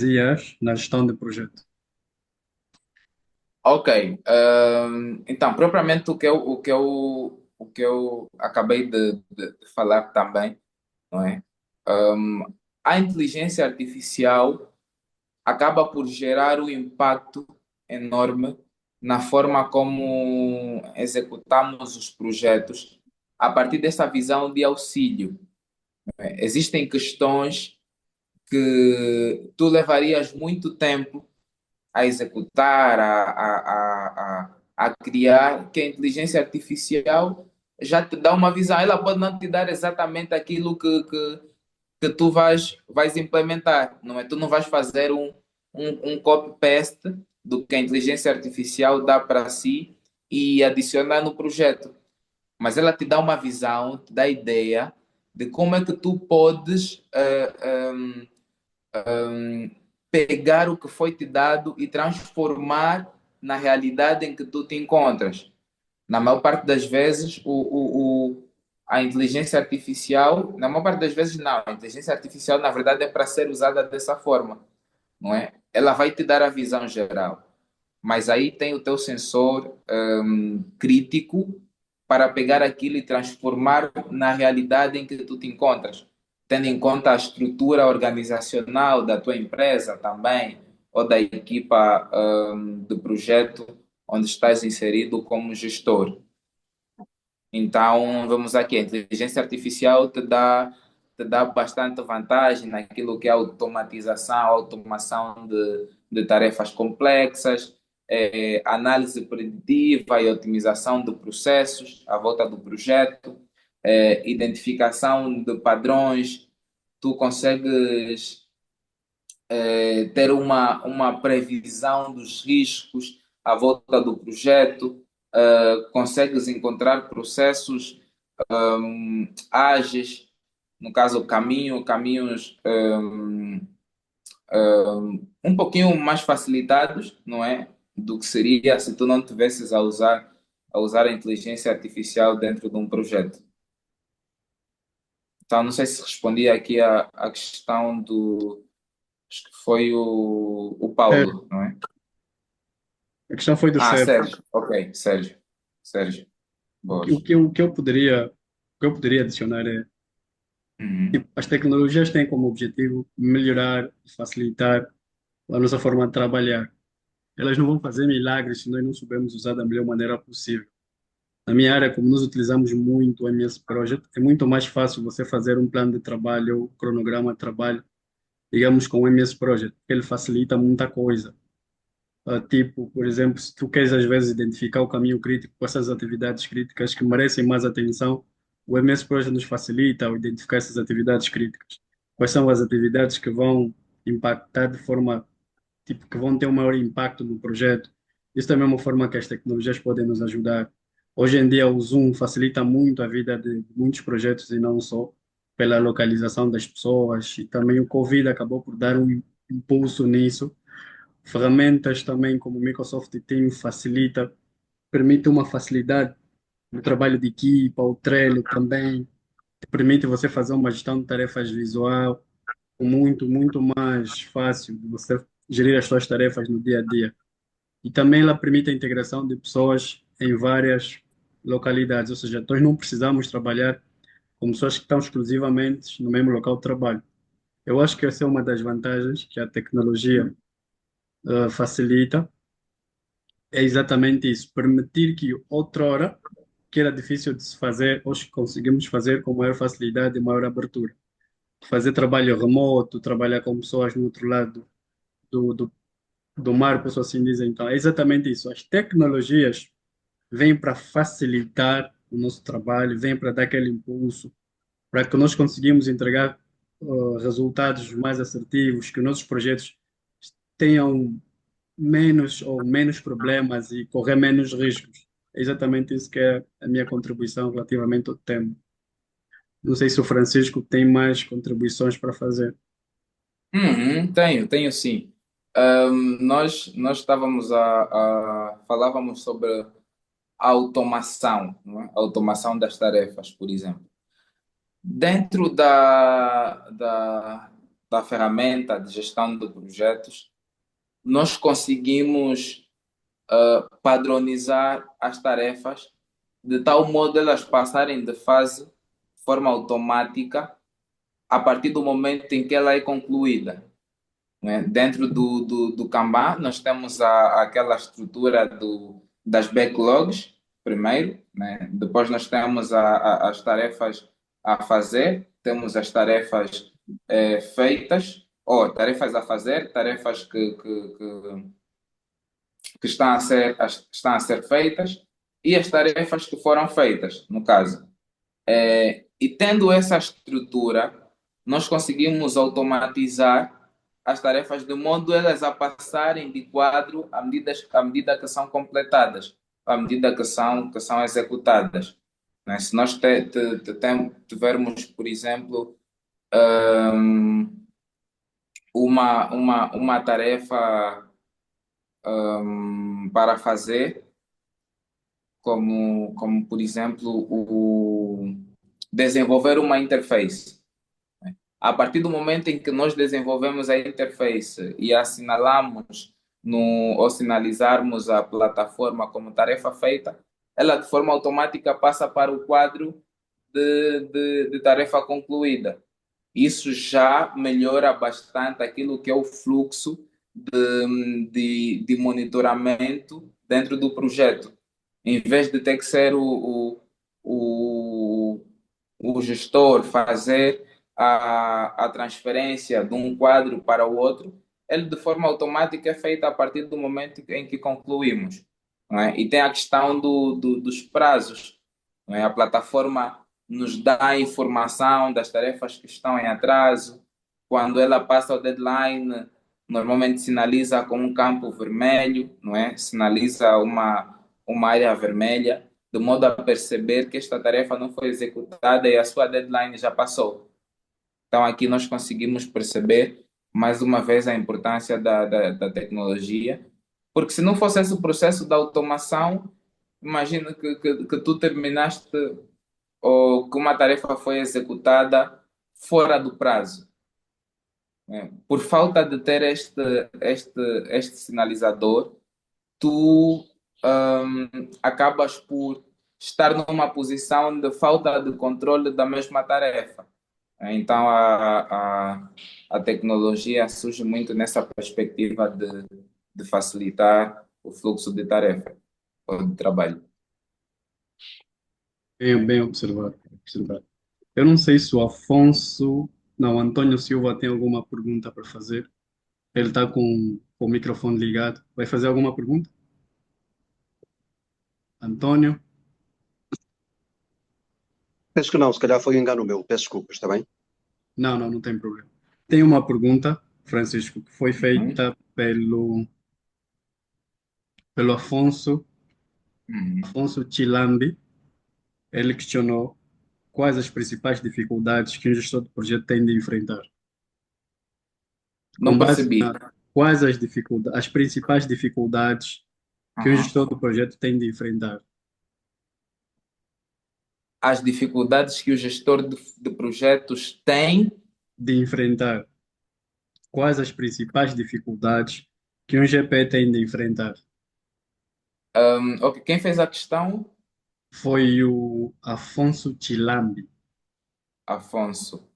[SPEAKER 1] IAs na gestão do projeto.
[SPEAKER 2] Ok. Então, propriamente o que eu acabei de falar também, não é? A inteligência artificial acaba por gerar um impacto enorme na forma como executamos os projetos a partir dessa visão de auxílio. Existem questões que tu levarias muito tempo a executar, a criar, que a inteligência artificial já te dá uma visão. Ela pode não te dar exatamente aquilo que tu vais implementar, não é? Tu não vais fazer um copy-paste do que a inteligência artificial dá para si e adicionar no projeto, mas ela te dá uma visão, te dá ideia de como é que tu podes pegar o que foi te dado e transformar na realidade em que tu te encontras. Na maior parte das vezes, a inteligência artificial, na maior parte das vezes não, a inteligência artificial na verdade é para ser usada dessa forma. não é? Ela vai te dar a visão geral, mas aí tem o teu sensor crítico para pegar aquilo e transformar na realidade em que tu te encontras, tendo em conta a estrutura organizacional da tua empresa também, ou da equipa do projeto onde estás inserido como gestor. Então, vamos aqui, a inteligência artificial te dá bastante vantagem naquilo que é automação de tarefas complexas, análise preditiva e otimização de processos à volta do projeto, identificação de padrões. Tu consegues ter uma previsão dos riscos à volta do projeto, consegues encontrar processos ágeis, no caso caminhos um pouquinho mais facilitados, não é? Do que seria se tu não tivesses a usar a inteligência artificial dentro de um projeto. Então, não sei se respondi aqui a questão do. Acho que foi o
[SPEAKER 1] É,
[SPEAKER 2] Paulo, não é?
[SPEAKER 1] a questão foi do
[SPEAKER 2] Ah,
[SPEAKER 1] Sérgio.
[SPEAKER 2] Sérgio. Ok, Sérgio. Sérgio. Boas.
[SPEAKER 1] O que eu poderia adicionar é,
[SPEAKER 2] Uhum.
[SPEAKER 1] tipo, as tecnologias têm como objetivo melhorar e facilitar a nossa forma de trabalhar. Elas não vão fazer milagres se nós não soubermos usar da melhor maneira possível. Na minha área, como nós utilizamos muito o MS Project, é muito mais fácil você fazer um plano de trabalho ou cronograma de trabalho, digamos, com o MS Project, porque ele facilita muita coisa. Tipo, por exemplo, se tu queres às vezes identificar o caminho crítico com essas atividades críticas que merecem mais atenção, o MS Project nos facilita ao identificar essas atividades críticas. Quais são as atividades que vão impactar de forma, tipo, que vão ter um maior impacto no projeto. Isso também é uma forma que as tecnologias podem nos ajudar. Hoje em dia, o Zoom facilita muito a vida de muitos projetos e não só pela localização das pessoas. E também o Covid acabou por dar um impulso nisso. Ferramentas também como o Microsoft Teams facilita, permite uma facilidade no trabalho de equipa, o Trello também permite você fazer uma gestão de tarefas visual muito mais fácil de você gerir as suas tarefas no dia a dia. E também ela permite a integração de pessoas em várias localidades, ou seja, nós não precisamos trabalhar com pessoas que estão exclusivamente no mesmo local de trabalho. Eu acho que essa é uma das vantagens que a tecnologia facilita, é exatamente isso, permitir que outrora, que era difícil de se fazer, hoje conseguimos fazer com maior facilidade e maior abertura. Fazer trabalho remoto, trabalhar com pessoas no outro lado do, do, do mar, por assim dizer. Então, é exatamente isso. As tecnologias vêm para facilitar o nosso trabalho, vêm para dar aquele impulso, para que nós conseguimos entregar resultados mais assertivos, que nossos projetos tenham menos problemas e correr menos riscos. É exatamente isso que é a minha contribuição relativamente ao tema. Não sei se o Francisco tem mais contribuições para fazer.
[SPEAKER 2] Tenho sim. Nós estávamos falávamos sobre a automação, não é? A automação das tarefas, por exemplo. Dentro da ferramenta de gestão de projetos, nós conseguimos padronizar as tarefas de tal modo elas passarem de fase de forma automática a partir do momento em que ela é concluída, né? Dentro do Kanban, nós temos aquela estrutura das backlogs, primeiro, né? Depois nós temos as tarefas a fazer, temos as tarefas feitas, ou tarefas a fazer, tarefas que estão a ser feitas, e as tarefas que foram feitas, no caso. E tendo essa estrutura, nós conseguimos automatizar as tarefas de modo elas a passarem de quadro à medida que são completadas, à medida que são executadas. Né? Se nós tivermos, por exemplo, hum, uma tarefa para fazer, como por exemplo, desenvolver uma interface. A partir do momento em que nós desenvolvemos a interface e assinalamos ou sinalizarmos a plataforma como tarefa feita, ela de forma automática passa para o quadro de tarefa concluída. Isso já melhora bastante aquilo que é o fluxo de monitoramento dentro do projeto. Em vez de ter que ser o, o gestor fazer a transferência de um quadro para o outro, ele de forma automática é feita a partir do momento em que concluímos. Não é? E tem a questão dos prazos. Não é? A plataforma nos dá a informação das tarefas que estão em atraso. Quando ela passa o deadline, normalmente sinaliza com um campo vermelho, não é? Sinaliza uma área vermelha, de modo a perceber que esta tarefa não foi executada e a sua deadline já passou. Então, aqui nós conseguimos perceber, mais uma vez, a importância da tecnologia, porque se não fosse esse processo da automação, imagina que tu terminaste ou que uma tarefa foi executada fora do prazo. Né? Por falta de ter este sinalizador, tu acabas por estar numa posição de falta de controle da mesma tarefa. Então, a tecnologia surge muito nessa perspectiva de facilitar o fluxo de tarefa ou de trabalho.
[SPEAKER 1] Bem observado, bem observado. Eu não sei se o Afonso, não, o Antônio Silva tem alguma pergunta para fazer. Ele está com o microfone ligado. Vai fazer alguma pergunta? Antônio?
[SPEAKER 4] Penso que não, se calhar foi um engano meu. Peço desculpas, está bem?
[SPEAKER 1] Não, não, não tem problema. Tem uma pergunta, Francisco, que foi
[SPEAKER 2] Uhum.
[SPEAKER 1] feita pelo
[SPEAKER 2] Uhum.
[SPEAKER 1] Afonso Chilambi. Ele questionou quais as principais dificuldades que um gestor de projeto tem de enfrentar. Com
[SPEAKER 2] Não
[SPEAKER 1] base
[SPEAKER 2] percebi.
[SPEAKER 1] na quais as principais dificuldades que um
[SPEAKER 2] Uhum.
[SPEAKER 1] gestor do projeto tem de enfrentar.
[SPEAKER 2] As dificuldades que o gestor de projetos tem.
[SPEAKER 1] De enfrentar. Quais as principais dificuldades que um GP tem de enfrentar?
[SPEAKER 2] Ok, quem fez a questão?
[SPEAKER 1] Foi o Afonso Chilambi.
[SPEAKER 2] Afonso.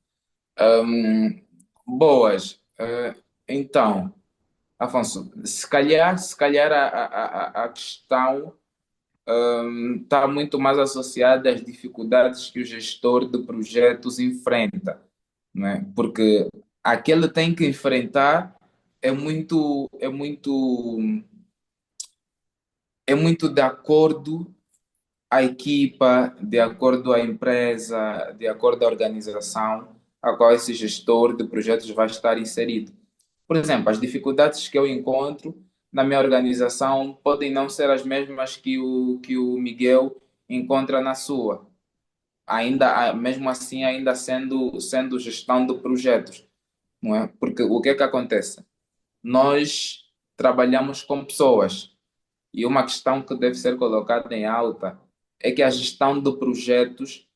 [SPEAKER 2] Hum, boas. Então, Afonso, se calhar a questão está muito mais associada às dificuldades que o gestor de projetos enfrenta, não é? Porque aquele tem que enfrentar é muito de acordo à equipa, de acordo à empresa, de acordo à organização a qual esse gestor de projetos vai estar inserido. Por exemplo, as dificuldades que eu encontro na minha organização podem não ser as mesmas que o Miguel encontra na sua. Ainda, mesmo assim, ainda sendo gestão de projetos, não é? Porque o que é que acontece? Nós trabalhamos com pessoas e uma questão que deve ser colocada em alta é que a gestão de projetos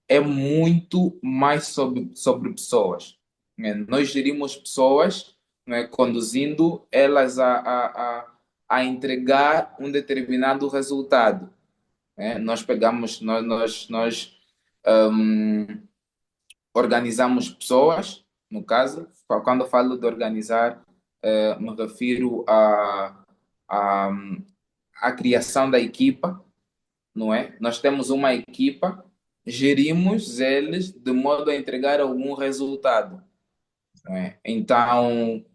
[SPEAKER 2] é muito mais sobre pessoas. Né? Nós gerimos pessoas, né, conduzindo elas a entregar um determinado resultado. Né? Nós pegamos, nós hum, organizamos pessoas, no caso, quando eu falo de organizar, me refiro a, à criação da equipa, não é? Nós temos uma equipa, gerimos eles de modo a entregar algum resultado, não é? Então,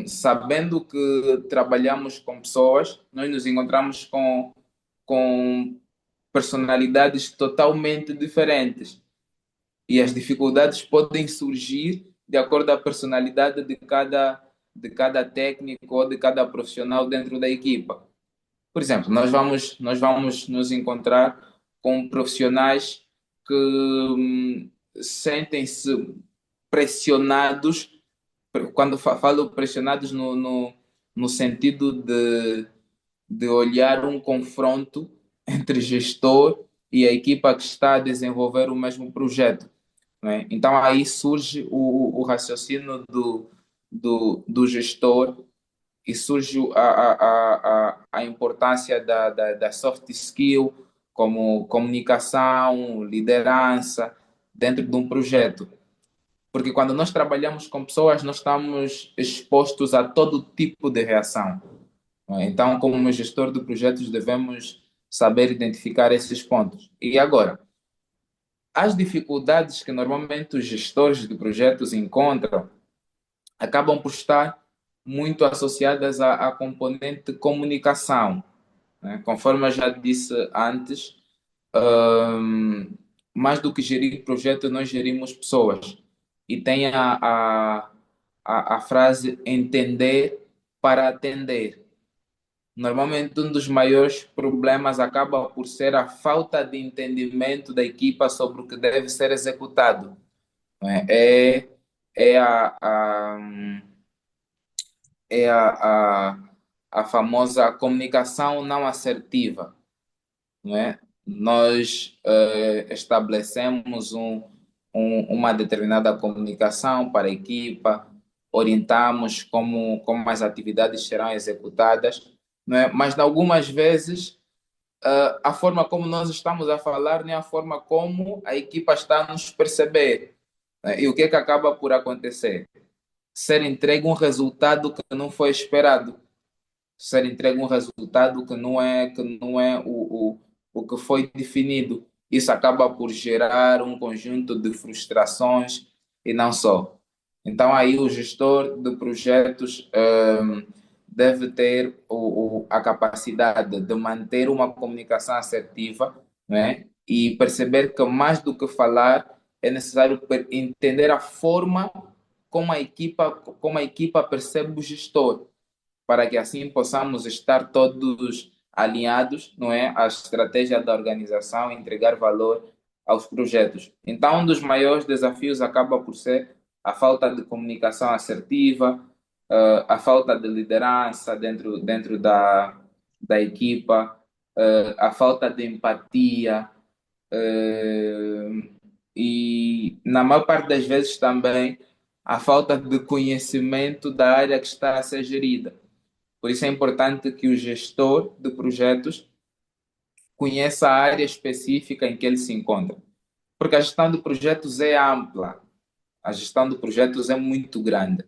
[SPEAKER 2] sabendo que trabalhamos com pessoas, nós nos encontramos com personalidades totalmente diferentes e as dificuldades podem surgir de acordo com a personalidade de cada técnico ou de cada profissional dentro da equipa. Por exemplo, nós vamos nos encontrar com profissionais que sentem-se pressionados, quando falo pressionados no sentido de olhar um confronto entre gestor e a equipa que está a desenvolver o mesmo projeto. não é? Então aí surge o raciocínio do gestor e surge a importância da soft skill como comunicação, liderança dentro de um projeto. Porque quando nós trabalhamos com pessoas, nós estamos expostos a todo tipo de reação, não é? Então, como gestor de projetos, devemos saber identificar esses pontos. E agora, as dificuldades que normalmente os gestores de projetos encontram acabam por estar muito associadas à componente comunicação, né? Conforme eu já disse antes, hum, mais do que gerir projetos, nós gerimos pessoas. E tem a frase entender para atender. Normalmente, um dos maiores problemas acaba por ser a falta de entendimento da equipa sobre o que deve ser executado, não é? É é a famosa comunicação não assertiva, não é? Nós estabelecemos uma determinada comunicação para a equipa, orientamos como as atividades serão executadas, não é? Mas algumas vezes a forma como nós estamos a falar nem a forma como a equipa está a nos perceber, né? E o que é que acaba por acontecer? Ser entregue um resultado que não foi esperado, ser entregue um resultado que não é o que foi definido. Isso acaba por gerar um conjunto de frustrações e não só. Então, aí o gestor de projetos deve ter a capacidade de manter uma comunicação assertiva, né? E perceber que mais do que falar, é necessário entender a forma como a equipa percebe o gestor, para que assim possamos estar todos alinhados, não é, à estratégia da organização e entregar valor aos projetos. Então, um dos maiores desafios acaba por ser a falta de comunicação assertiva, a falta de liderança dentro da equipa, a falta de empatia, e, na maior parte das vezes, também a falta de conhecimento da área que está a ser gerida. Por isso é importante que o gestor de projetos conheça a área específica em que ele se encontra. Porque a gestão de projetos é ampla, a gestão de projetos é muito grande.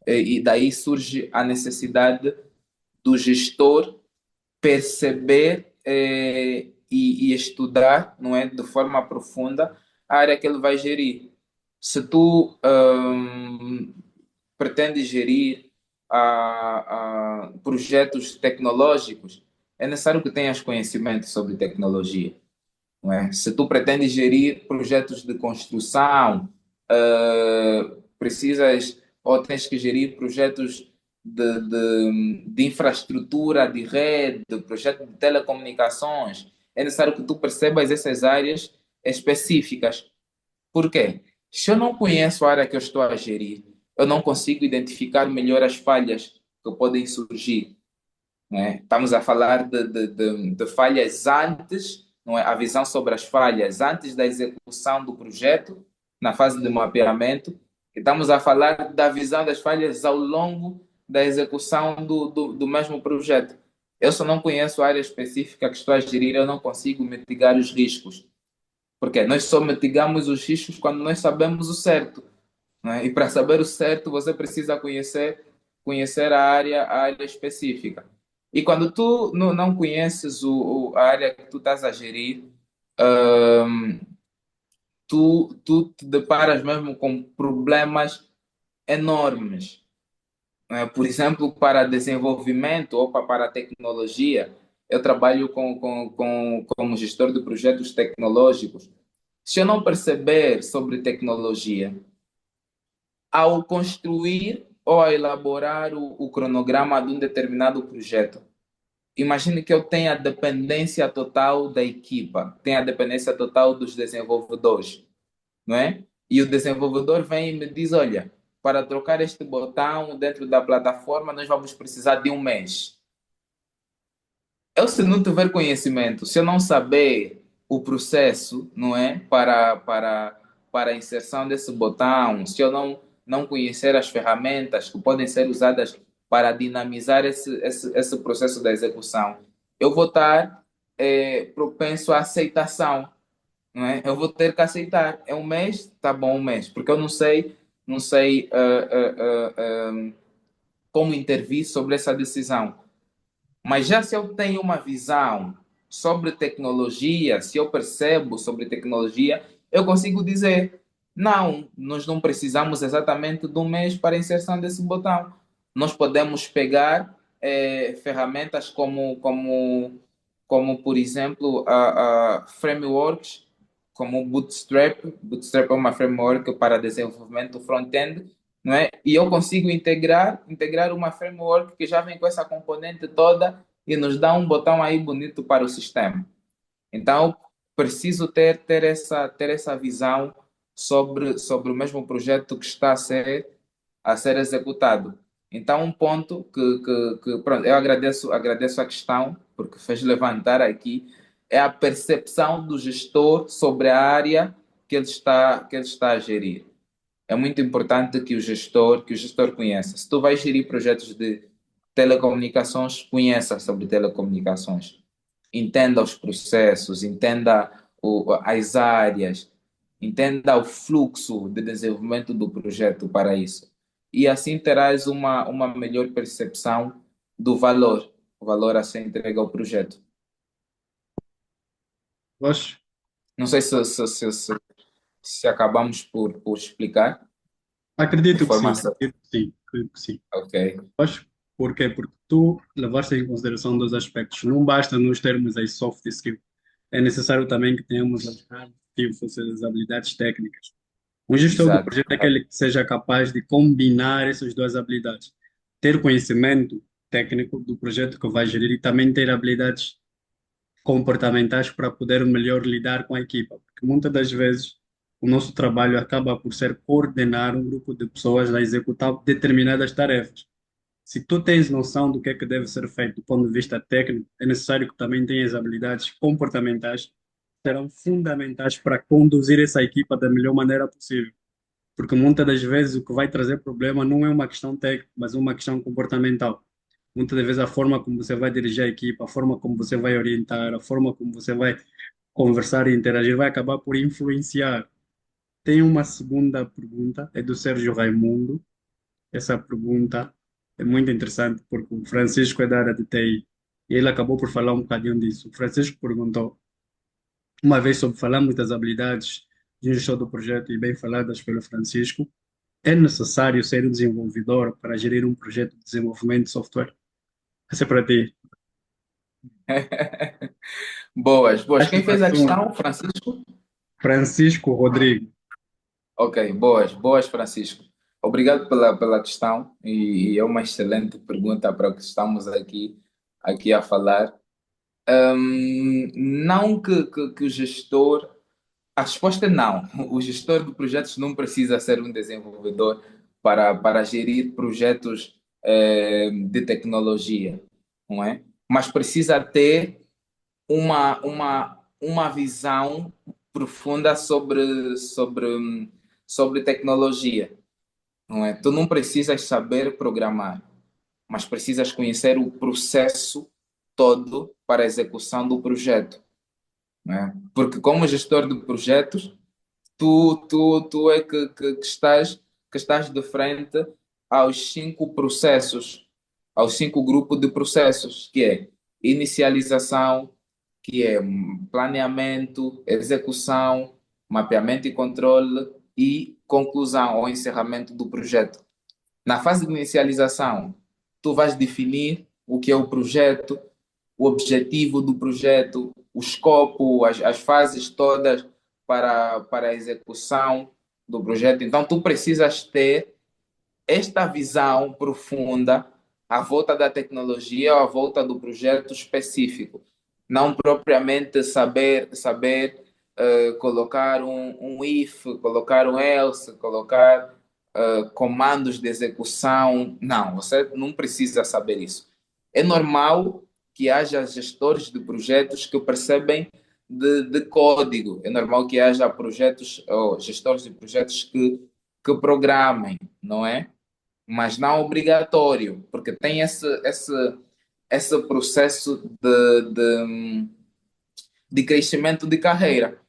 [SPEAKER 2] E daí surge a necessidade do gestor perceber e estudar, não é, de forma profunda a área que ele vai gerir. Se tu pretendes gerir projetos tecnológicos, é necessário que tenhas conhecimento sobre tecnologia, não é? Se tu pretendes gerir projetos de construção, precisas ou tens que gerir projetos de infraestrutura, de rede, de projeto de telecomunicações, é necessário que tu percebas essas áreas específicas. Por quê? Se eu não conheço a área que eu estou a gerir, eu não consigo identificar melhor as falhas que podem surgir, né? Estamos a falar de falhas antes, não é? A visão sobre as falhas antes da execução do projeto, na fase de mapeamento, e estamos a falar da visão das falhas ao longo da execução do mesmo projeto. Eu só não conheço a área específica que estou a gerir, eu não consigo mitigar os riscos. Porque nós só mitigamos os riscos quando nós sabemos o certo, né? E para saber o certo, você precisa conhecer a área específica. E quando tu não conheces a área que tu estás a gerir, hum, tu te deparas mesmo com problemas enormes, né? Por exemplo, para desenvolvimento ou para tecnologia, eu trabalho como gestor de projetos tecnológicos. Se eu não perceber sobre tecnologia, ao construir ou a elaborar o cronograma de um determinado projeto, imagine que eu tenha dependência total da equipa, tenha dependência total dos desenvolvedores, não é? E o desenvolvedor vem e me diz, olha, para trocar este botão dentro da plataforma, nós vamos precisar de um mês. Eu, se não tiver conhecimento, se eu não saber o processo, não é? Para para a inserção desse botão, se eu não conhecer as ferramentas que podem ser usadas para dinamizar esse processo da execução, eu vou estar propenso à aceitação, não é? Eu vou ter que aceitar. É um mês, tá bom, um mês, porque eu não sei como intervir sobre essa decisão. Mas já se eu tenho uma visão sobre tecnologia, se eu percebo sobre tecnologia, eu consigo dizer: não, nós não precisamos exatamente de um mês para a inserção desse botão. Nós podemos pegar ferramentas como, por exemplo, a frameworks como o Bootstrap. Bootstrap é uma framework para desenvolvimento front-end, não é? E eu consigo integrar uma framework que já vem com essa componente toda e nos dá um botão aí bonito para o sistema. Então, preciso ter essa visão sobre o mesmo projeto que está a ser executado. Então, um ponto pronto, eu agradeço a questão, porque fez levantar aqui, é a percepção do gestor sobre a área que ele está a gerir. É muito importante que o gestor conheça. Se tu vais gerir projetos de telecomunicações, conheça sobre telecomunicações. Entenda os processos, entenda as áreas, entenda o fluxo de desenvolvimento do projeto para isso. E assim terás uma melhor percepção do valor, o valor a ser entregue ao projeto.
[SPEAKER 1] Gosto?
[SPEAKER 2] Não sei se acabamos por explicar de
[SPEAKER 1] Acredito que
[SPEAKER 2] forma
[SPEAKER 1] sim,
[SPEAKER 2] certa.
[SPEAKER 1] acredito que sim, acredito que sim.
[SPEAKER 2] Ok,
[SPEAKER 1] Gosto? Por quê? Porque tu levaste em consideração dois aspectos. Não basta nos termos aí soft skill. É necessário também que tenhamos as hard skills, ou seja, as habilidades técnicas. Um gestor do
[SPEAKER 2] exato.
[SPEAKER 1] projeto é aquele que seja capaz de combinar essas duas habilidades. Ter conhecimento técnico do projeto que vai gerir e também ter habilidades comportamentais para poder melhor lidar com a equipa. Porque muitas das vezes o nosso trabalho acaba por ser coordenar um grupo de pessoas a executar determinadas tarefas. Se tu tens noção do que é que deve ser feito do ponto de vista técnico, é necessário que também tenhas habilidades comportamentais que serão fundamentais para conduzir essa equipa da melhor maneira possível. Porque muitas das vezes o que vai trazer problema não é uma questão técnica, mas uma questão comportamental. Muitas das vezes a forma como você vai dirigir a equipa, a forma como você vai orientar, a forma como você vai conversar e interagir vai acabar por influenciar. Tem uma segunda pergunta, é do Sérgio Raimundo. Essa pergunta é muito interessante porque o Francisco é da área de TI e ele acabou por falar um bocadinho disso. O Francisco perguntou, uma vez sobre falamos das habilidades de um gestor do projeto e bem faladas pelo Francisco, é necessário ser um desenvolvedor para gerir um projeto de desenvolvimento de software? Essa é para ti.
[SPEAKER 2] Boas, boas.
[SPEAKER 1] Acho
[SPEAKER 2] Quem
[SPEAKER 1] que
[SPEAKER 2] fez a
[SPEAKER 1] assunto.
[SPEAKER 2] questão? Francisco?
[SPEAKER 1] Francisco Rodrigo.
[SPEAKER 2] Ok, boas, boas, Francisco. Obrigado pela questão e é uma excelente pergunta para o que estamos aqui a falar. Não que o gestor. A resposta é não. O gestor de projetos não precisa ser um desenvolvedor para gerir projetos de tecnologia, não é? Mas precisa ter uma visão profunda sobre tecnologia, não é? Tu não precisas saber programar, mas precisas conhecer o processo todo para a execução do projeto, não é? Porque como gestor de projetos, tu é que estás de frente aos 5 processos, aos 5 grupos de processos, que é inicialização, que é planeamento, execução, mapeamento e controle e conclusão ou encerramento do projeto. Na fase de inicialização, tu vais definir o que é o projeto, o objetivo do projeto, o escopo, as fases todas para a execução do projeto. Então, tu precisas ter esta visão profunda à volta da tecnologia, à volta do projeto específico. Não propriamente saber colocar um if, colocar um else, colocar comandos de execução. Não, você não precisa saber isso. É normal que haja gestores de projetos que percebem de código. É normal que haja projetos ou gestores de projetos que programem, não é? Mas não obrigatório, porque tem esse processo de crescimento de carreira.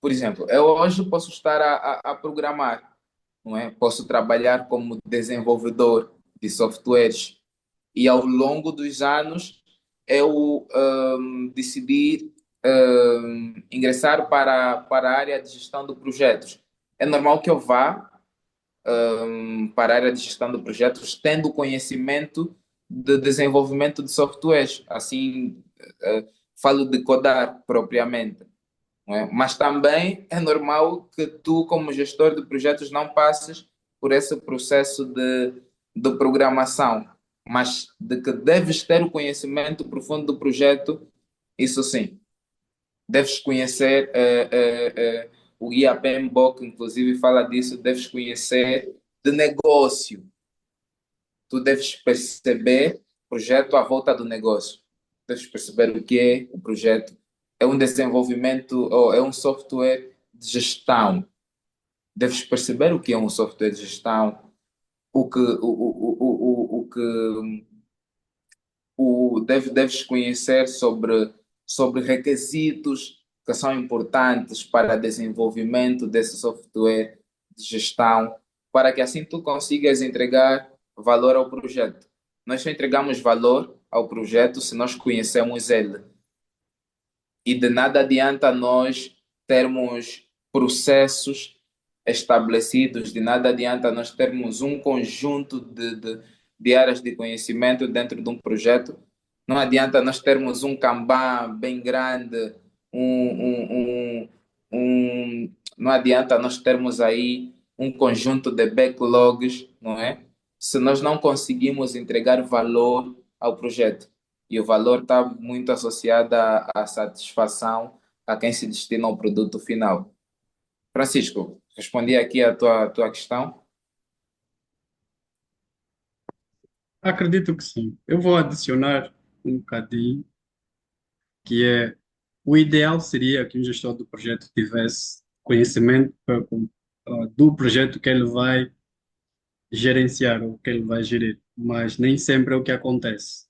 [SPEAKER 2] Por exemplo, eu hoje posso estar a programar, não é? Posso trabalhar como desenvolvedor de softwares e ao longo dos anos eu decidi ingressar para a área de gestão de projetos. É normal que eu vá para a área de gestão de projetos tendo conhecimento de desenvolvimento de softwares. Assim, falo de codar propriamente. Não é? Mas também é normal que tu, como gestor de projetos, não passes por esse processo de programação, mas de que deves ter o conhecimento profundo do projeto, isso sim. Deves conhecer o guia PMBOK, inclusive fala disso, deves conhecer de negócio. Tu deves perceber o projeto à volta do negócio. Deves perceber o que é o projeto. É um desenvolvimento ou é um software de gestão. Deves perceber o que é um software de gestão, o que deves conhecer sobre requisitos que são importantes para desenvolvimento desse software de gestão, para que assim tu consigas entregar valor ao projeto. Nós só entregamos valor ao projeto se nós conhecemos ele. E de nada adianta nós termos processos estabelecidos, de nada adianta nós termos um conjunto de áreas de conhecimento dentro de um projeto. Não adianta nós termos um Kanban bem grande, não adianta nós termos aí um conjunto de backlogs, não é? Se nós não conseguimos entregar valor ao projeto. E o valor está muito associado à satisfação a quem se destina ao produto final. Francisco, respondi aqui a tua questão.
[SPEAKER 1] Acredito que sim. Eu vou adicionar um bocadinho, que é o ideal seria que um gestor do projeto tivesse conhecimento do projeto que ele vai gerenciar ou que ele vai gerir, mas nem sempre é o que acontece.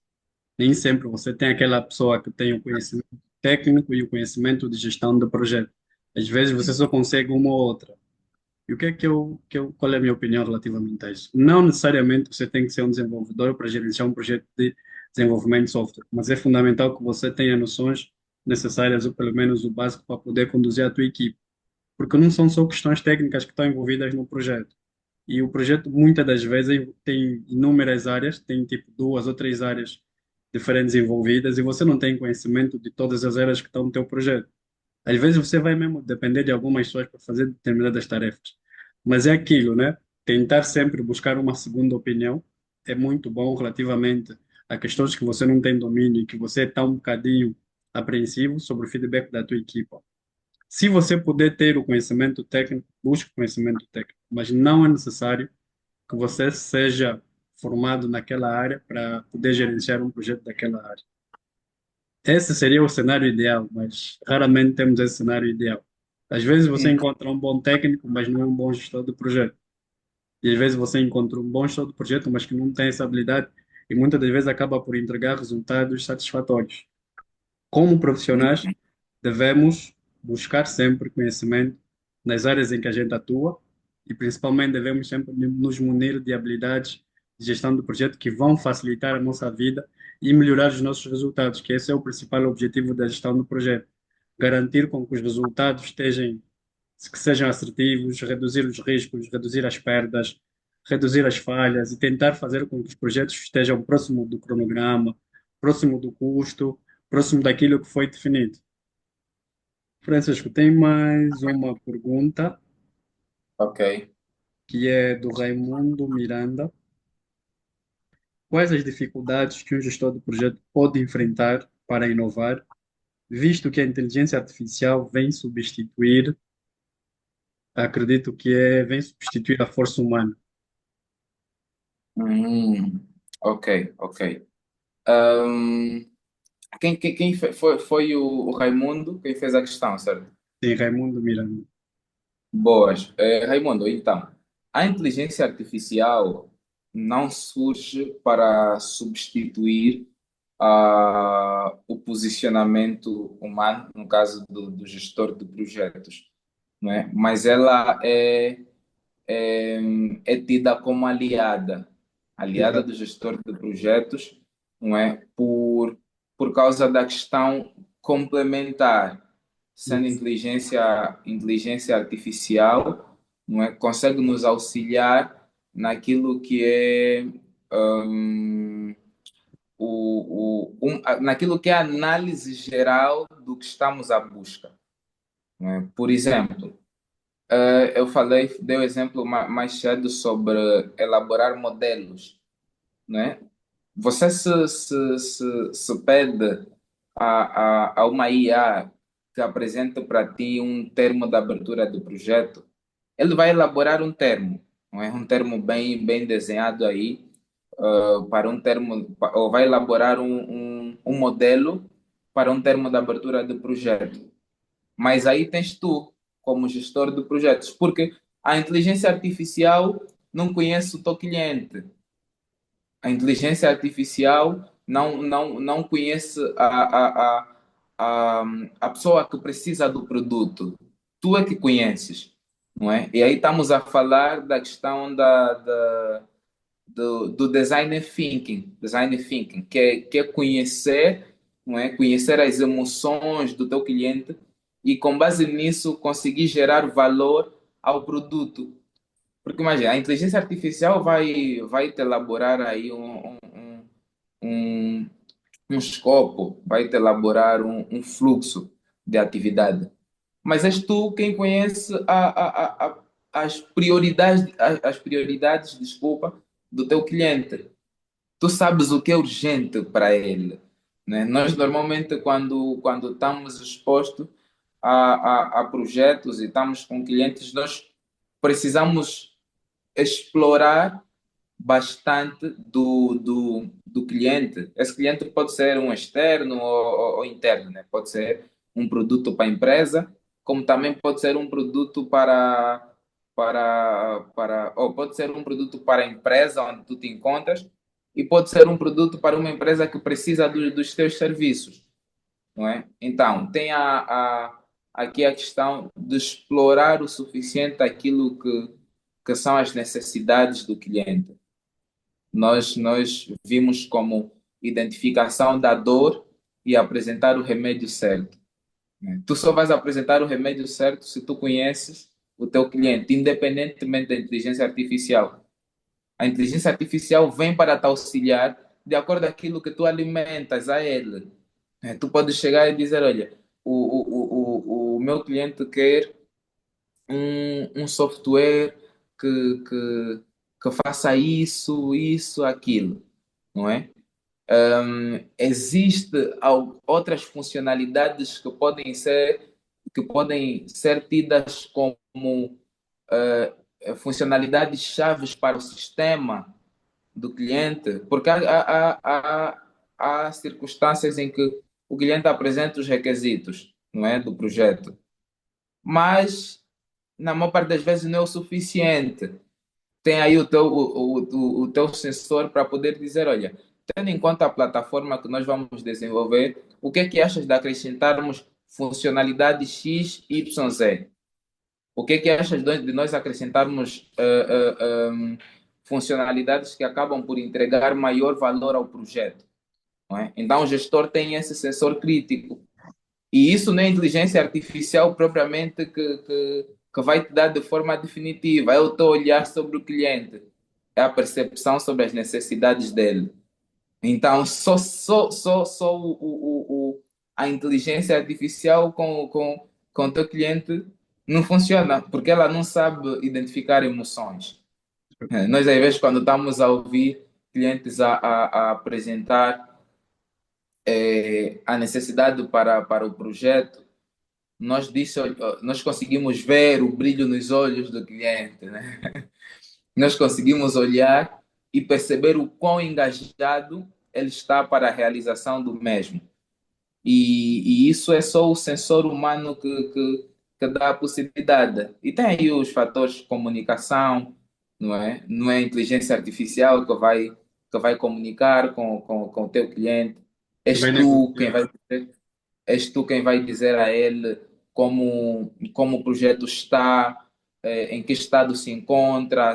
[SPEAKER 1] Nem sempre você tem aquela pessoa que tem o conhecimento técnico e o conhecimento de gestão do projeto. Às vezes você só consegue uma ou outra. E o que é qual é a minha opinião relativamente a isso? Não necessariamente você tem que ser um desenvolvedor para gerenciar um projeto de desenvolvimento de software, mas é fundamental que você tenha noções necessárias, ou pelo menos o básico, para poder conduzir a tua equipe. Porque não são só questões técnicas que estão envolvidas no projeto. E o projeto, muitas das vezes, tem inúmeras áreas, tem tipo duas ou três áreas diferentes envolvidas, e você não tem conhecimento de todas as áreas que estão no teu projeto. Às vezes você vai mesmo depender de algumas pessoas para fazer determinadas tarefas. Mas é aquilo, né? Tentar sempre buscar uma segunda opinião é muito bom relativamente a questões que você não tem domínio e que você está um bocadinho apreensivo sobre o feedback da tua equipa. Se você puder ter o conhecimento técnico, busque o conhecimento técnico, mas não é necessário que você seja formado naquela área para poder gerenciar um projeto daquela área. Esse seria o cenário ideal, mas raramente temos esse cenário ideal. Às vezes você
[SPEAKER 2] Hum,
[SPEAKER 1] encontra um bom técnico, mas não é um bom gestor de projeto. E às vezes você encontra um bom gestor de projeto, mas que não tem essa habilidade e muitas das vezes acaba por entregar resultados satisfatórios. Como profissionais, devemos buscar sempre conhecimento nas áreas em que a gente atua e principalmente devemos sempre nos munir de habilidades de gestão do projeto que vão facilitar a nossa vida e melhorar os nossos resultados, que esse é o principal objetivo da gestão do projeto. Garantir com que os resultados que sejam assertivos, reduzir os riscos, reduzir as perdas, reduzir as falhas e tentar fazer com que os projetos estejam próximo do cronograma, próximo do custo, próximo daquilo que foi definido. Francisco, tem mais uma pergunta
[SPEAKER 2] ok.
[SPEAKER 1] que é do Raimundo Miranda. Quais as dificuldades que um gestor de projeto pode enfrentar para inovar, visto que a inteligência artificial acredito que vem substituir a força humana?
[SPEAKER 2] Hum, ok, ok. Hum, Foi o Raimundo quem fez a questão, certo?
[SPEAKER 1] Sim, Raimundo Miranda.
[SPEAKER 2] Boas. Raimundo, então, a inteligência artificial não surge para substituir o posicionamento humano, no caso do gestor de projetos, não é? Mas ela é, é tida como aliada, aliada
[SPEAKER 1] Exato.
[SPEAKER 2] do gestor de projetos, não é? Por causa da questão complementar, sendo
[SPEAKER 1] Isso.
[SPEAKER 2] inteligência artificial, não é? Consegue nos auxiliar naquilo que é naquilo que é a análise geral do que estamos à busca, não é? Por exemplo, eu dei o exemplo mais cedo sobre elaborar modelos, né? Você se pede a uma IA que apresente para ti um termo de abertura do projeto, ele vai elaborar um termo, não é? Um termo bem desenhado aí, para um termo, ou vai elaborar um modelo para um termo de abertura do projeto. Mas aí tens tu, como gestor de projetos, porque a inteligência artificial não conhece o teu cliente. A inteligência artificial não conhece a, a pessoa que precisa do produto. Tu é que conheces, não é? E aí estamos a falar da questão do design thinking, que é conhecer, não é? Conhecer as emoções do teu cliente e com base nisso conseguir gerar valor ao produto. Porque imagina, a inteligência artificial vai te elaborar aí um, um escopo, vai te elaborar um fluxo de atividade. Mas és tu quem conhece as prioridades, desculpa, do teu cliente. Tu sabes o que é urgente para ele, né? Nós normalmente quando estamos expostos a projetos e estamos com clientes, nós precisamos explorar bastante do cliente. Esse cliente pode ser um externo ou interno, né? Pode ser um produto para a empresa, como também pode ser um produto ou pode ser um produto para a empresa onde tu te encontras e pode ser um produto para uma empresa que precisa dos teus serviços, não é? Então, tem aqui a questão de explorar o suficiente aquilo que são as necessidades do cliente. Nós vimos como identificação da dor e apresentar o remédio certo, né? Tu só vais apresentar o remédio certo se tu conheces o teu cliente, independentemente da inteligência artificial. A inteligência artificial vem para te auxiliar de acordo com aquilo que tu alimentas a ele. Tu podes chegar e dizer, olha, o meu cliente quer um software que, que faça isso, aquilo, não é? Existe outras funcionalidades que podem ser tidas como funcionalidades chaves para o sistema do cliente, porque há circunstâncias em que o cliente apresenta os requisitos, não é, do projeto, mas na maior parte das vezes não é o suficiente. Tem aí o teu sensor para poder dizer, olha, tendo em conta a plataforma que nós vamos desenvolver, o que é que achas de acrescentarmos funcionalidade X, Y, Z? O que é que achas de nós acrescentarmos funcionalidades que acabam por entregar maior valor ao projeto? Não é? Então, o gestor tem esse sensor crítico. E isso não é inteligência artificial propriamente que vai te dar de forma definitiva. É o teu olhar sobre o cliente, é a percepção sobre as necessidades dele. Então, só a inteligência artificial com o teu cliente não funciona, porque ela não sabe identificar emoções. Nós, às vezes, quando estamos a ouvir clientes a apresentar a necessidade para o projeto, nós conseguimos ver o brilho nos olhos do cliente, né? Nós conseguimos olhar e perceber o quão engajado ele está para a realização do mesmo. e isso é só o sensor humano que dá a possibilidade. E tem aí os fatores de comunicação, não é? Não é a inteligência artificial que vai comunicar com o teu cliente.
[SPEAKER 1] Que
[SPEAKER 2] És
[SPEAKER 1] vai
[SPEAKER 2] tu quem
[SPEAKER 1] negociar.
[SPEAKER 2] vai dizer, és tu quem vai dizer a ele como o projeto está, em que estado se encontra,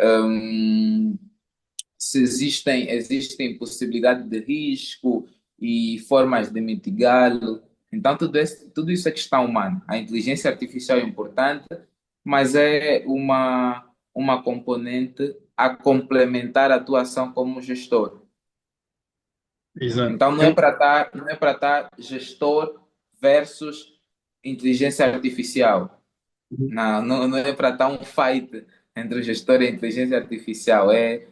[SPEAKER 2] hum, se existem possibilidades de risco e formas de mitigá-lo. Então, tudo isso é questão humana. A inteligência artificial é importante, mas é uma componente a complementar a tua ação como gestor.
[SPEAKER 1] Exato.
[SPEAKER 2] Então, não é para estar gestor versus inteligência artificial. Não é para estar um fight entre o gestor e a inteligência artificial. É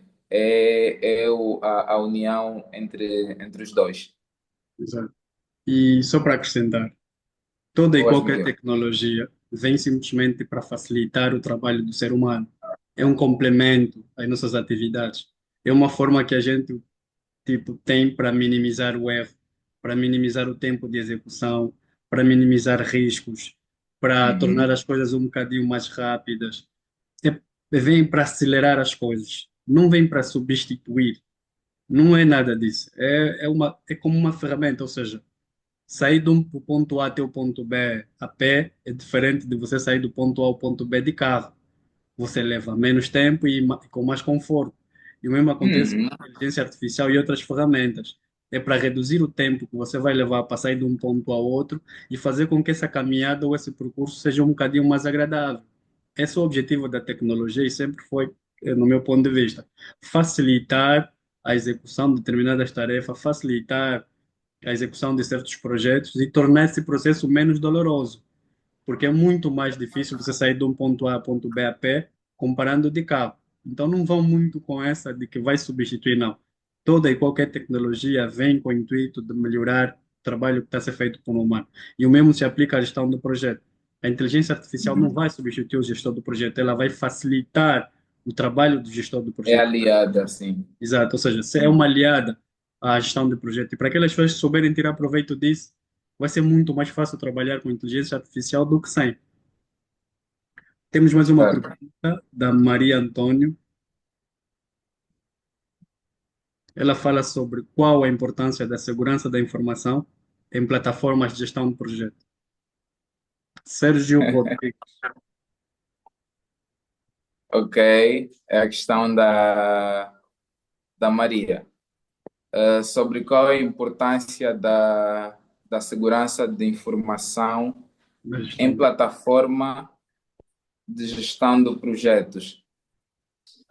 [SPEAKER 2] a união entre os dois.
[SPEAKER 1] Exato. E só para acrescentar, toda e
[SPEAKER 2] Boas,
[SPEAKER 1] qualquer
[SPEAKER 2] Miguel.
[SPEAKER 1] tecnologia vem simplesmente para facilitar o trabalho do ser humano. É um complemento às nossas atividades. É uma forma que a gente tipo tem para minimizar o erro, para minimizar o tempo de execução, para minimizar riscos, para tornar
[SPEAKER 2] Uhum.
[SPEAKER 1] as coisas um bocadinho mais rápidas. É, vem para acelerar as coisas, não vem para substituir. Não é nada disso. É como uma ferramenta, ou seja, sair do ponto A até o ponto B a pé é diferente de você sair do ponto A ao ponto B de carro. Você leva menos tempo e com mais conforto. E o mesmo acontece com
[SPEAKER 2] Uhum.
[SPEAKER 1] a inteligência artificial e outras ferramentas. É para reduzir o tempo que você vai levar para sair de um ponto ao outro e fazer com que essa caminhada ou esse percurso seja um bocadinho mais agradável. Esse é o objetivo da tecnologia e sempre foi, no meu ponto de vista, facilitar a execução de determinadas tarefas, facilitar a execução de certos projetos e tornar esse processo menos doloroso, porque é muito mais difícil você sair de um ponto A a ponto B a pé comparando de carro. Então não vão muito com essa de que vai substituir, não. Toda e qualquer tecnologia vem com o intuito de melhorar o trabalho que está a ser feito por um humano. E o mesmo se aplica à gestão do projeto. A inteligência artificial não
[SPEAKER 2] Uhum.
[SPEAKER 1] vai substituir o gestor do projeto, ela vai facilitar o trabalho do gestor do
[SPEAKER 2] É
[SPEAKER 1] projeto.
[SPEAKER 2] aliada, sim.
[SPEAKER 1] Exato, ou seja, se é uma aliada à gestão de projeto. E para aquelas pessoas que souberem tirar proveito disso, vai ser muito mais fácil trabalhar com inteligência artificial do que sem. Temos mais uma
[SPEAKER 2] Certo.
[SPEAKER 1] pergunta da Maria Antônio. Ela fala sobre qual a importância da segurança da informação em plataformas de gestão de projeto. Sérgio Rodrigues.
[SPEAKER 2] Ok, é a questão da Maria. Sobre qual é a importância da segurança de informação
[SPEAKER 1] Da
[SPEAKER 2] em
[SPEAKER 1] gestão.
[SPEAKER 2] plataforma de gestão de projetos.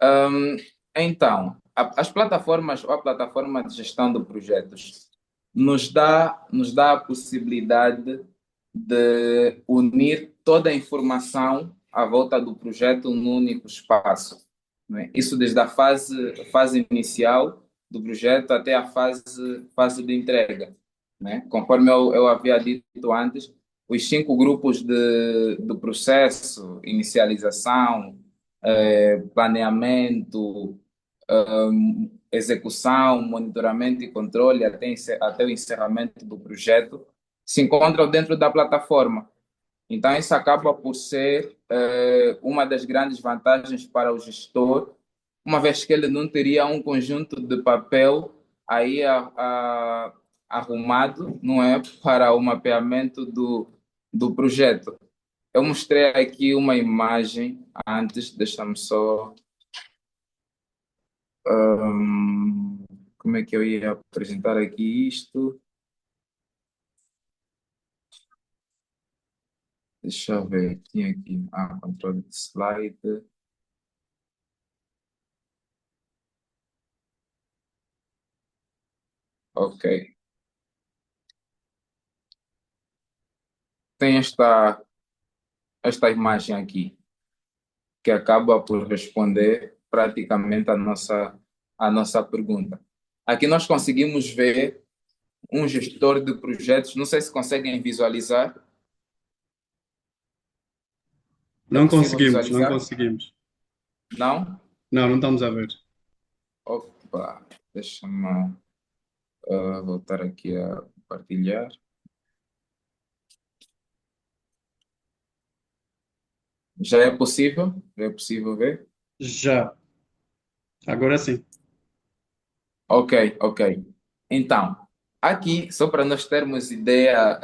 [SPEAKER 2] Hum, então, as plataformas ou a plataforma de gestão de projetos nos dá a possibilidade de unir toda a informação à volta do projeto num único espaço, não é? Isso desde a fase inicial do projeto até a fase de entrega, né? Conforme eu havia dito antes, os 5 grupos do processo, inicialização, planeamento, execução, monitoramento e controle até o encerramento do projeto se encontram dentro da plataforma. Então, isso acaba por ser uma das grandes vantagens para o gestor, uma vez que ele não teria um conjunto de papel aí arrumado, não é, para o mapeamento do projeto. Eu mostrei aqui uma imagem antes, deixa-me só. Como é que eu ia apresentar aqui isto? Deixa eu ver, tinha aqui controle de slide. Ok. Tem esta imagem aqui, que acaba por responder praticamente a nossa pergunta. Aqui nós conseguimos ver um gestor de projetos, não sei se conseguem visualizar. É
[SPEAKER 1] Não
[SPEAKER 2] possível
[SPEAKER 1] conseguimos, não
[SPEAKER 2] visualizar?
[SPEAKER 1] conseguimos.
[SPEAKER 2] Não?
[SPEAKER 1] Não, não estamos a ver.
[SPEAKER 2] Opa, deixa-me. voltar aqui a compartilhar. Já é possível? Já é possível ver?
[SPEAKER 1] Já. Agora sim.
[SPEAKER 2] Ok, ok. Então, aqui, só para nós termos ideia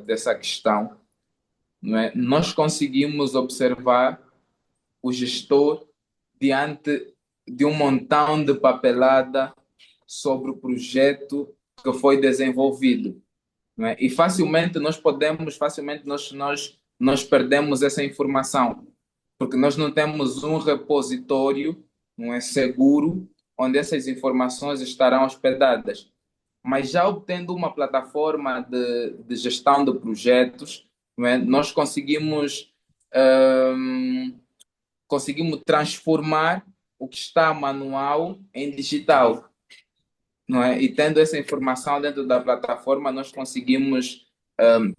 [SPEAKER 2] dessa questão, não é? Nós conseguimos observar o gestor diante de um montão de papelada sobre o projeto que foi desenvolvido, não é? E facilmente nós perdemos essa informação, porque nós não temos um repositório, não é, seguro, onde essas informações estarão hospedadas. Mas já obtendo uma plataforma de gestão de projetos, não é, nós hum, conseguimos transformar o que está manual em digital, não é? E tendo essa informação dentro da plataforma, nós conseguimos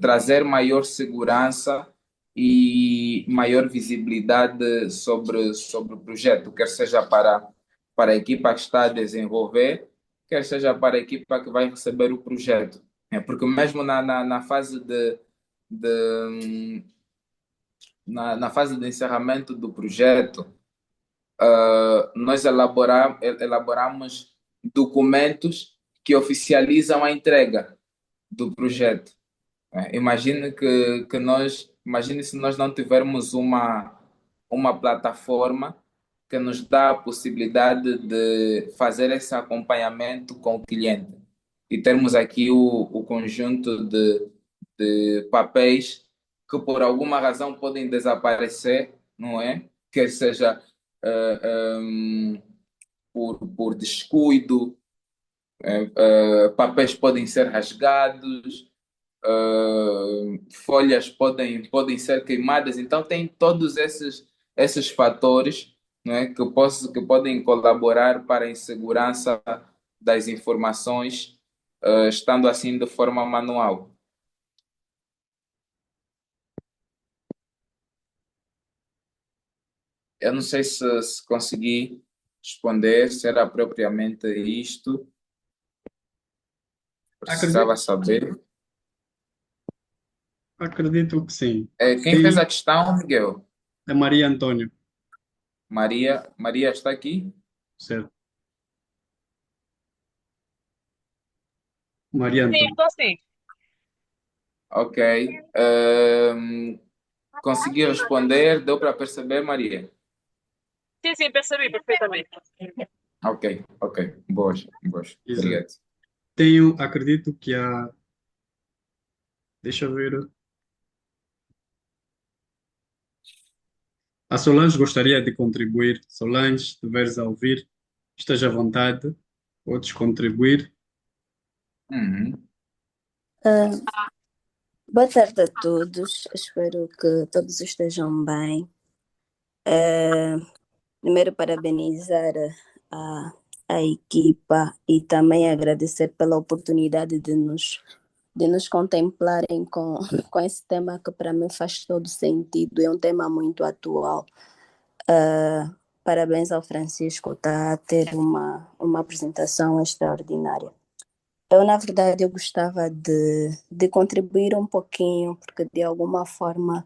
[SPEAKER 2] trazer maior segurança e maior visibilidade sobre o projeto, quer seja para a equipa que está a desenvolver, quer seja para a equipa que vai receber o projeto. É, porque mesmo na fase de, na fase de encerramento do projeto, nós elaboramos documentos que oficializam a entrega do projeto. Imagine se nós não tivermos uma plataforma que nos dá a possibilidade de fazer esse acompanhamento com o cliente e termos aqui o conjunto de papéis que por alguma razão podem desaparecer, não é? Quer seja por descuido, papéis podem ser rasgados, folhas podem ser queimadas. Então, tem todos esses fatores, não é, que podem colaborar para a insegurança das informações, estando assim de forma manual. Eu não sei se consegui responder, se era propriamente isto.
[SPEAKER 1] Acredito,
[SPEAKER 2] Precisava saber.
[SPEAKER 1] acredito que sim.
[SPEAKER 2] Quem fez
[SPEAKER 1] E
[SPEAKER 2] a questão, Miguel?
[SPEAKER 1] a Maria Antônio,
[SPEAKER 2] Maria está aqui?
[SPEAKER 1] certo? Maria
[SPEAKER 3] Sim,
[SPEAKER 1] Antônio.
[SPEAKER 3] estou sim.
[SPEAKER 2] Ok. Consegui responder? Deu para perceber, Maria?
[SPEAKER 3] Sim, sim, percebi perfeitamente.
[SPEAKER 2] Ok, ok. Boas, boas.
[SPEAKER 1] Exato.
[SPEAKER 2] Obrigado.
[SPEAKER 1] Acredito que há, deixa eu ver. A Solange gostaria de contribuir. Solange, se estiveres a ouvir, esteja à vontade. Podes contribuir.
[SPEAKER 2] Uhum.
[SPEAKER 5] Ah, boa tarde a todos, espero que todos estejam bem. Ah, Primeiro, parabenizar a, a equipa e também agradecer pela oportunidade de nos contemplarem com esse tema que para mim faz todo sentido, é um tema muito atual. Parabéns ao Francisco, está a ter uma apresentação extraordinária. Na verdade, eu gostava de contribuir um pouquinho, porque de alguma forma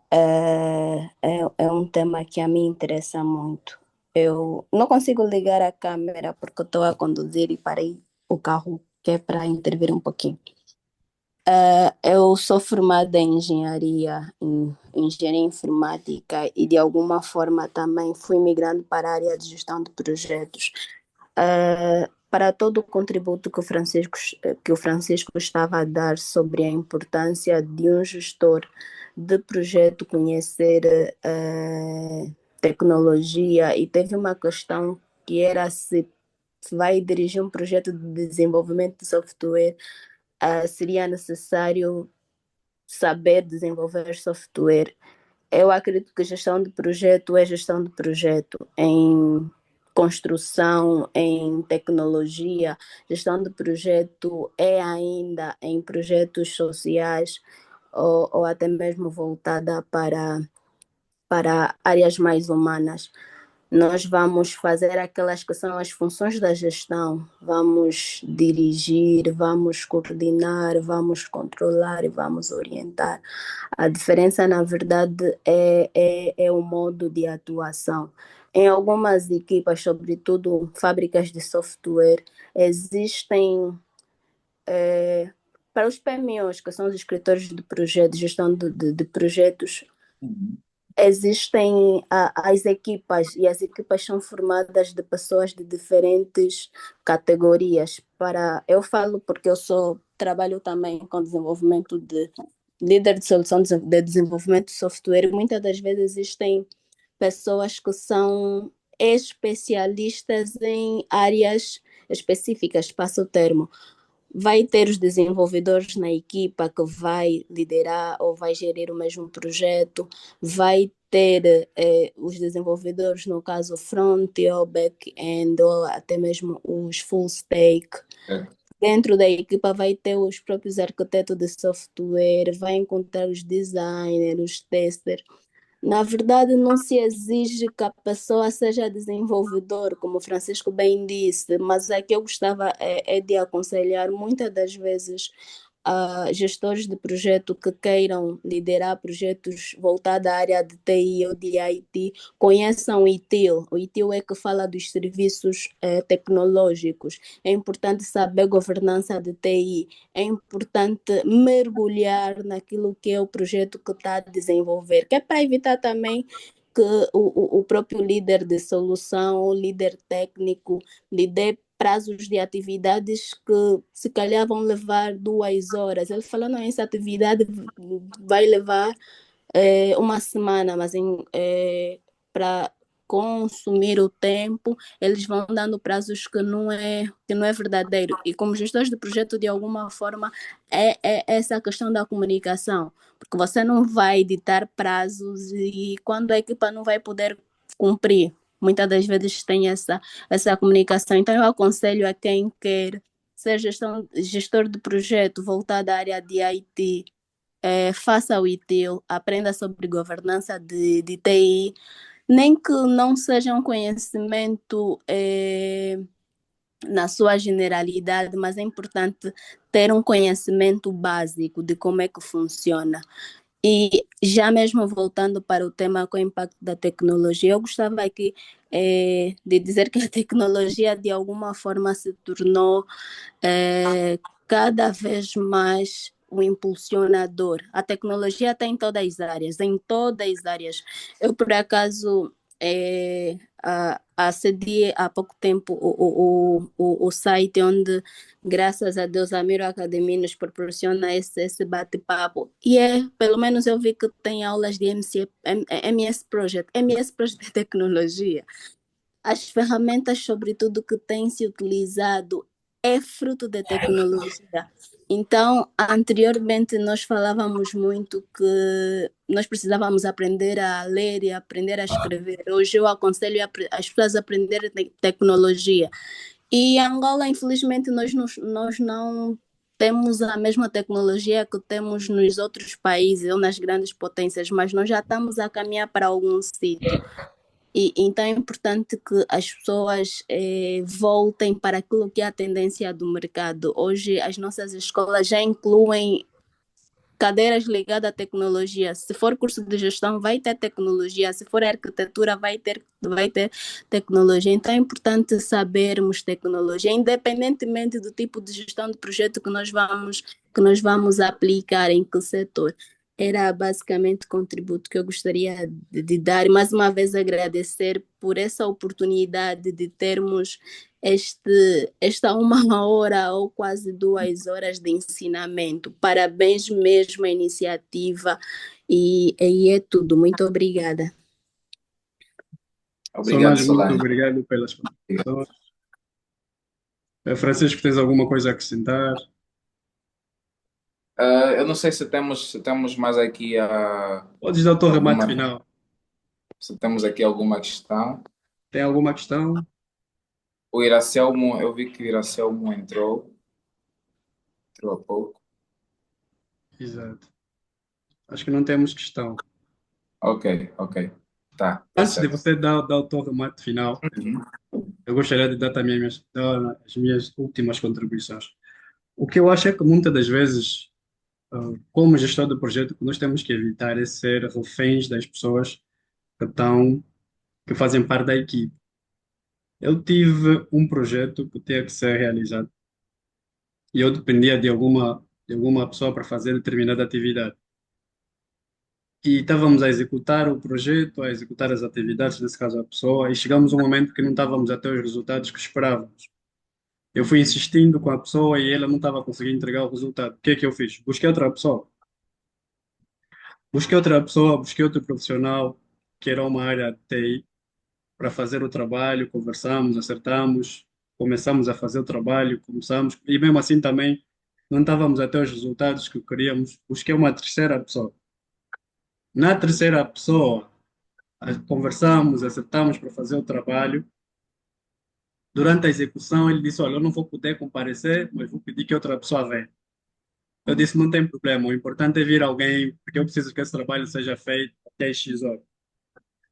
[SPEAKER 5] é um tema que a mim interessa muito. Eu não consigo ligar a câmera porque estou a conduzir e parei o carro, que é para intervir um pouquinho. Eu sou formada em engenharia informática e de alguma forma também fui migrando para a área de gestão de projetos. Para todo o contributo que o Francisco estava a dar sobre a importância de um gestor de projeto conhecer tecnologia, e teve uma questão que era se vai dirigir um projeto de desenvolvimento de software, seria necessário saber desenvolver software. Eu acredito que gestão de projeto é gestão de projeto em construção, em tecnologia. Gestão de projeto é ainda em projetos sociais ou até mesmo voltada para áreas mais humanas. Nós vamos fazer aquelas que são as funções da gestão, vamos dirigir, vamos coordenar, vamos controlar e vamos orientar. A diferença, na verdade, é o modo de atuação. Em algumas equipas, sobretudo fábricas de software, existem, para os PMOs, que são os escritores de projetos, gestão de projetos,
[SPEAKER 2] Uhum.
[SPEAKER 5] existem as equipas, e as equipas são formadas de pessoas de diferentes categorias. Eu falo porque trabalho também com desenvolvimento de líder de solução de desenvolvimento de software, e muitas das vezes existem pessoas que são especialistas em áreas específicas, passo o termo. Vai ter os desenvolvedores na equipa que vai liderar ou vai gerir o mesmo projeto, vai ter os desenvolvedores, no caso front ou back-end, ou até mesmo os full stack.
[SPEAKER 2] É.
[SPEAKER 5] Dentro da equipa vai ter os próprios arquitetos de software, vai encontrar os designers, os testers. Na verdade, não se exige que a pessoa seja desenvolvedor, como o Francisco bem disse, mas é que eu gostava é de aconselhar muitas das vezes a gestores de projeto que queiram liderar projetos voltados à área de TI ou de IT, conheçam o ITIL. O ITIL é que fala dos serviços tecnológicos. É importante saber governança de TI, é importante mergulhar naquilo que é o projeto que está a desenvolver, que é para evitar também que o próprio líder de solução, o líder técnico, lhe dê prazos de atividades que se calhar vão levar 2 horas. Ele fala, não, essa atividade vai levar uma semana, mas para consumir o tempo, eles vão dando prazos que não é verdadeiro. E como gestores de projeto, de alguma forma, é essa questão da comunicação, porque você não vai ditar prazos e quando a equipa não vai poder cumprir, muitas das vezes tem essa comunicação. Então, eu aconselho a quem quer ser gestor de projeto voltado à área de IT, faça o ITIL, aprenda sobre governança de TI, nem que não seja um conhecimento na sua generalidade, mas é importante ter um conhecimento básico de como é que funciona. E já mesmo voltando para o tema com o impacto da tecnologia, eu gostava aqui de dizer que a tecnologia de alguma forma se tornou cada vez mais o impulsionador. A tecnologia está em todas as áreas, em todas as áreas. Eu, por acaso, acedi há pouco tempo o site onde, graças a Deus, a Miro Academy nos proporciona esse bate-papo. E pelo menos eu vi que tem aulas de MS Project. MS Project é tecnologia. As ferramentas, sobretudo, que têm se utilizado é fruto da tecnologia. Então, anteriormente nós falávamos muito que nós precisávamos aprender a ler e aprender a escrever. Hoje eu aconselho as pessoas a aprender tecnologia. E em Angola, infelizmente, nós não temos a mesma tecnologia que temos nos outros países ou nas grandes potências, mas nós já estamos a caminhar para algum sítio. E então é importante que as pessoas voltem para aquilo que é a tendência do mercado. Hoje as nossas escolas já incluem cadeiras ligadas à tecnologia. Se for curso de gestão, vai ter tecnologia. Se for arquitetura, vai ter tecnologia. Então é importante sabermos tecnologia, independentemente do tipo de gestão de projeto que nós vamos aplicar em que setor. Era basicamente o contributo que eu gostaria de dar. E mais uma vez agradecer por essa oportunidade de termos esta 1 hora ou quase 2 horas de ensinamento. Parabéns mesmo à iniciativa e é tudo. Muito obrigada.
[SPEAKER 2] Obrigado,
[SPEAKER 1] Solange, muito
[SPEAKER 2] Solange.
[SPEAKER 1] obrigado pelas contribuições. Francisco, tens alguma coisa a acrescentar?
[SPEAKER 2] Eu não sei se temos mais aqui
[SPEAKER 1] Podes dar o teu remate
[SPEAKER 2] alguma,
[SPEAKER 1] final.
[SPEAKER 2] se temos aqui alguma questão.
[SPEAKER 1] Tem alguma questão?
[SPEAKER 2] O Iracelmo, eu vi que o Iracelmo entrou há pouco.
[SPEAKER 1] Exato. Acho que não temos questão.
[SPEAKER 2] Ok, ok. Tá
[SPEAKER 1] Antes de
[SPEAKER 2] certo.
[SPEAKER 1] você dar o teu remate final,
[SPEAKER 2] Uhum.
[SPEAKER 1] eu gostaria de dar também dar as minhas últimas contribuições. O que eu acho é que muitas das vezes, como gestor do projeto, o que nós temos que evitar é ser reféns das pessoas que estão, que fazem parte da equipe. Eu tive um projeto que tinha que ser realizado e eu dependia de alguma pessoa para fazer determinada atividade. E estávamos a executar o projeto, a executar as atividades, nesse caso a pessoa, e chegamos a um momento que não estávamos a ter os resultados que esperávamos. Eu fui insistindo com a pessoa e ela não estava conseguindo entregar o resultado. O que é que eu fiz? Busquei outra pessoa. Busquei outra pessoa, busquei outro profissional que era uma área de TI para fazer o trabalho, conversamos, acertamos, começamos a fazer o trabalho, começamos, e mesmo assim também não estávamos a ter os resultados que queríamos. Busquei uma terceira pessoa. Na terceira pessoa, conversamos, acertamos para fazer o trabalho. Durante a execução, ele disse: Olha, eu não vou poder comparecer, mas vou pedir que outra pessoa venha. Eu disse: Não tem problema, o importante é vir alguém, porque eu preciso que esse trabalho seja feito até X horas.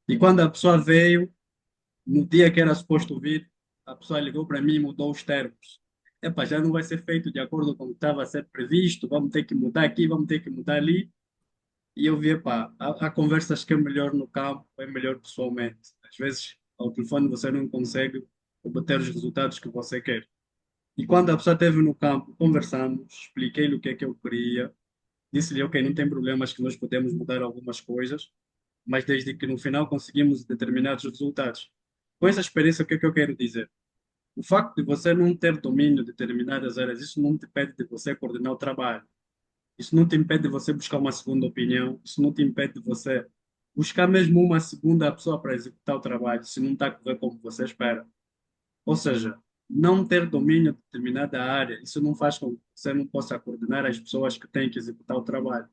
[SPEAKER 1] E quando a pessoa veio, no dia que era suposto vir, a pessoa ligou para mim e mudou os termos. Epa, já não vai ser feito de acordo com o que estava a ser previsto, vamos ter que mudar aqui, vamos ter que mudar ali. E eu vi, epá, há conversas que é melhor no campo, é melhor pessoalmente. Às vezes, ao telefone você não consegue obter os resultados que você quer. E quando a pessoa esteve no campo, conversamos, expliquei-lhe o que é que eu queria, disse-lhe, ok, não tem problemas que nós podemos mudar algumas coisas, mas desde que no final conseguimos determinados resultados. Com essa experiência, o que é que eu quero dizer? O facto de você não ter domínio de determinadas áreas, isso não te impede de você coordenar o trabalho. Isso não te impede de você buscar uma segunda opinião. Isso não te impede de você buscar mesmo uma segunda pessoa para executar o trabalho, se não está a correr como você espera. Ou seja, não ter domínio de determinada área, isso não faz com que você não possa coordenar as pessoas que têm que executar o trabalho.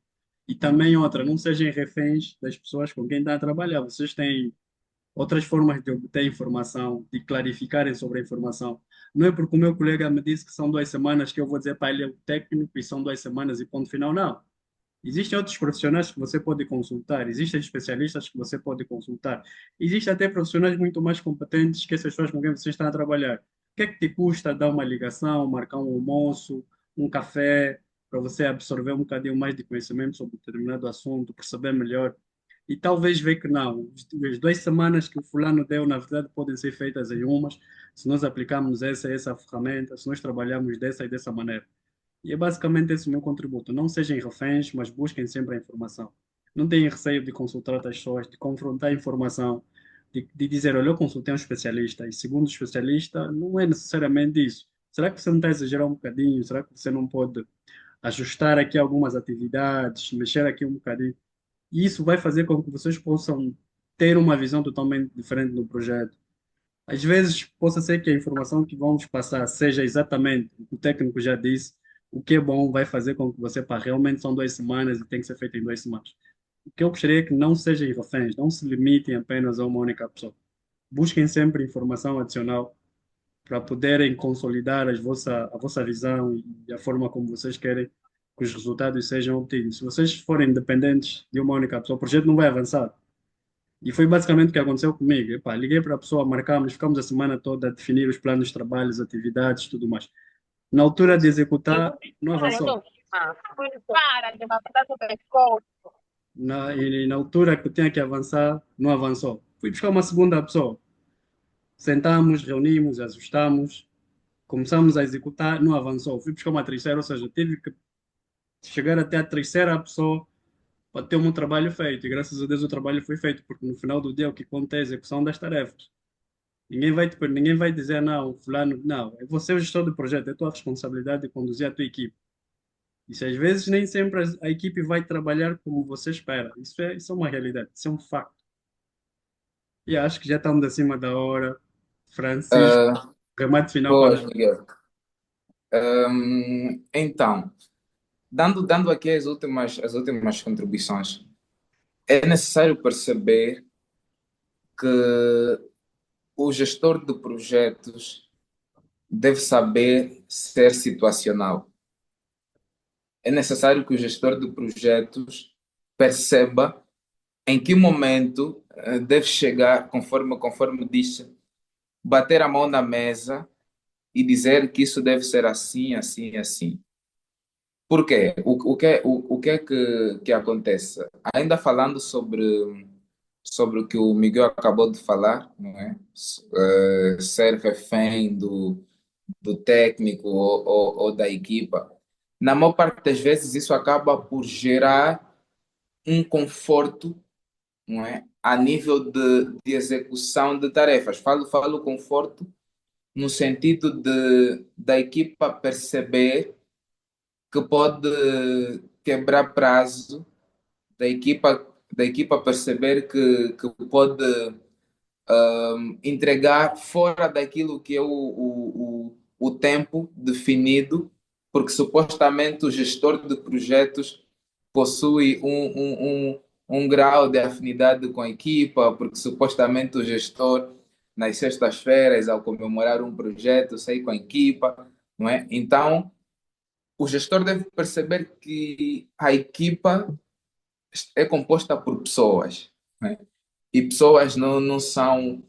[SPEAKER 1] E também outra, não sejam reféns das pessoas com quem está a trabalhar. Vocês têm outras formas de obter informação, de clarificarem sobre a informação. Não é porque o meu colega me disse que são 2 semanas que eu vou dizer para ele é o técnico e são 2 semanas e ponto final, não. Existem outros profissionais que você pode consultar, existem especialistas que você pode consultar, existem até profissionais muito mais competentes que essas pessoas com quem você está a trabalhar. O que é que te custa dar uma ligação, marcar um almoço, um café, para você absorver um bocadinho mais de conhecimento sobre determinado assunto, perceber melhor? E talvez ver que não, as 2 semanas que o fulano deu, na verdade, podem ser feitas em umas, se nós aplicarmos essa e essa ferramenta, se nós trabalharmos dessa e dessa maneira. E é basicamente esse o meu contributo. Não sejam reféns, mas busquem sempre a informação. Não tenham receio de consultar outras pessoas, de confrontar a informação, de dizer, olha, eu consultei um especialista, e segundo o especialista, não é necessariamente isso. Será que você não está a exagerar um bocadinho? Será que você não pode ajustar aqui algumas atividades, mexer aqui um bocadinho? E isso vai fazer com que vocês possam ter uma visão totalmente diferente do projeto. Às vezes, possa ser que a informação que vamos passar seja exatamente o que o técnico já disse, o que é bom vai fazer com que você, pá, realmente são 2 semanas e tem que ser feito em 2 semanas. O que eu gostaria é que não sejam reféns, não se limitem apenas a uma única pessoa. Busquem sempre informação adicional para poderem consolidar a vossa visão e a forma como vocês querem que os resultados sejam obtidos. Se vocês forem dependentes de uma única pessoa, o projeto não vai avançar. E foi basicamente o que aconteceu comigo. Epá, liguei para a pessoa, marcamos, ficamos a semana toda a definir os planos de trabalhos, atividades, tudo mais. Na altura de executar, não avançou.
[SPEAKER 3] Para de matar o pescoço.
[SPEAKER 1] Na altura que eu tinha que avançar, não avançou. Fui buscar uma segunda pessoa. Sentamos, reunimos, ajustamos, começamos a executar, não avançou. Fui buscar uma terceira, ou seja, tive que chegar até a terceira pessoa para ter um trabalho feito. E graças a Deus o trabalho foi feito, porque no final do dia o que conta é a execução das tarefas. Ninguém vai dizer, não, fulano, não. É você o gestor do projeto, é tua responsabilidade de conduzir a tua equipe. Isso às vezes nem sempre a equipe vai trabalhar como você espera. Isso é uma realidade, isso é um facto. E acho que já estamos acima da hora. Francisco,
[SPEAKER 2] Ah,
[SPEAKER 1] remate final para
[SPEAKER 2] boas,
[SPEAKER 1] nós.
[SPEAKER 2] Miguel. Então, dando aqui as últimas contribuições, é necessário perceber que o gestor de projetos deve saber ser situacional. É necessário que o gestor de projetos perceba em que momento deve chegar, conforme disse, bater a mão na mesa e dizer que isso deve ser assim, assim, assim. Por quê? O que é que acontece? Ainda falando sobre o que o Miguel acabou de falar, não é? Ser refém do técnico ou da equipa. Na maior parte das vezes, isso acaba por gerar um conforto, não é? A nível de execução de tarefas. Falo conforto no sentido da equipa perceber que pode quebrar prazo, da equipa perceber que pode entregar fora daquilo que é o tempo definido, porque supostamente o gestor de projetos possui um grau de afinidade com a equipa, porque supostamente o gestor, nas sextas-feiras, ao comemorar um projeto, sai com a equipa, não é? Então, o gestor deve perceber que a equipa é composta por pessoas, né? E pessoas não são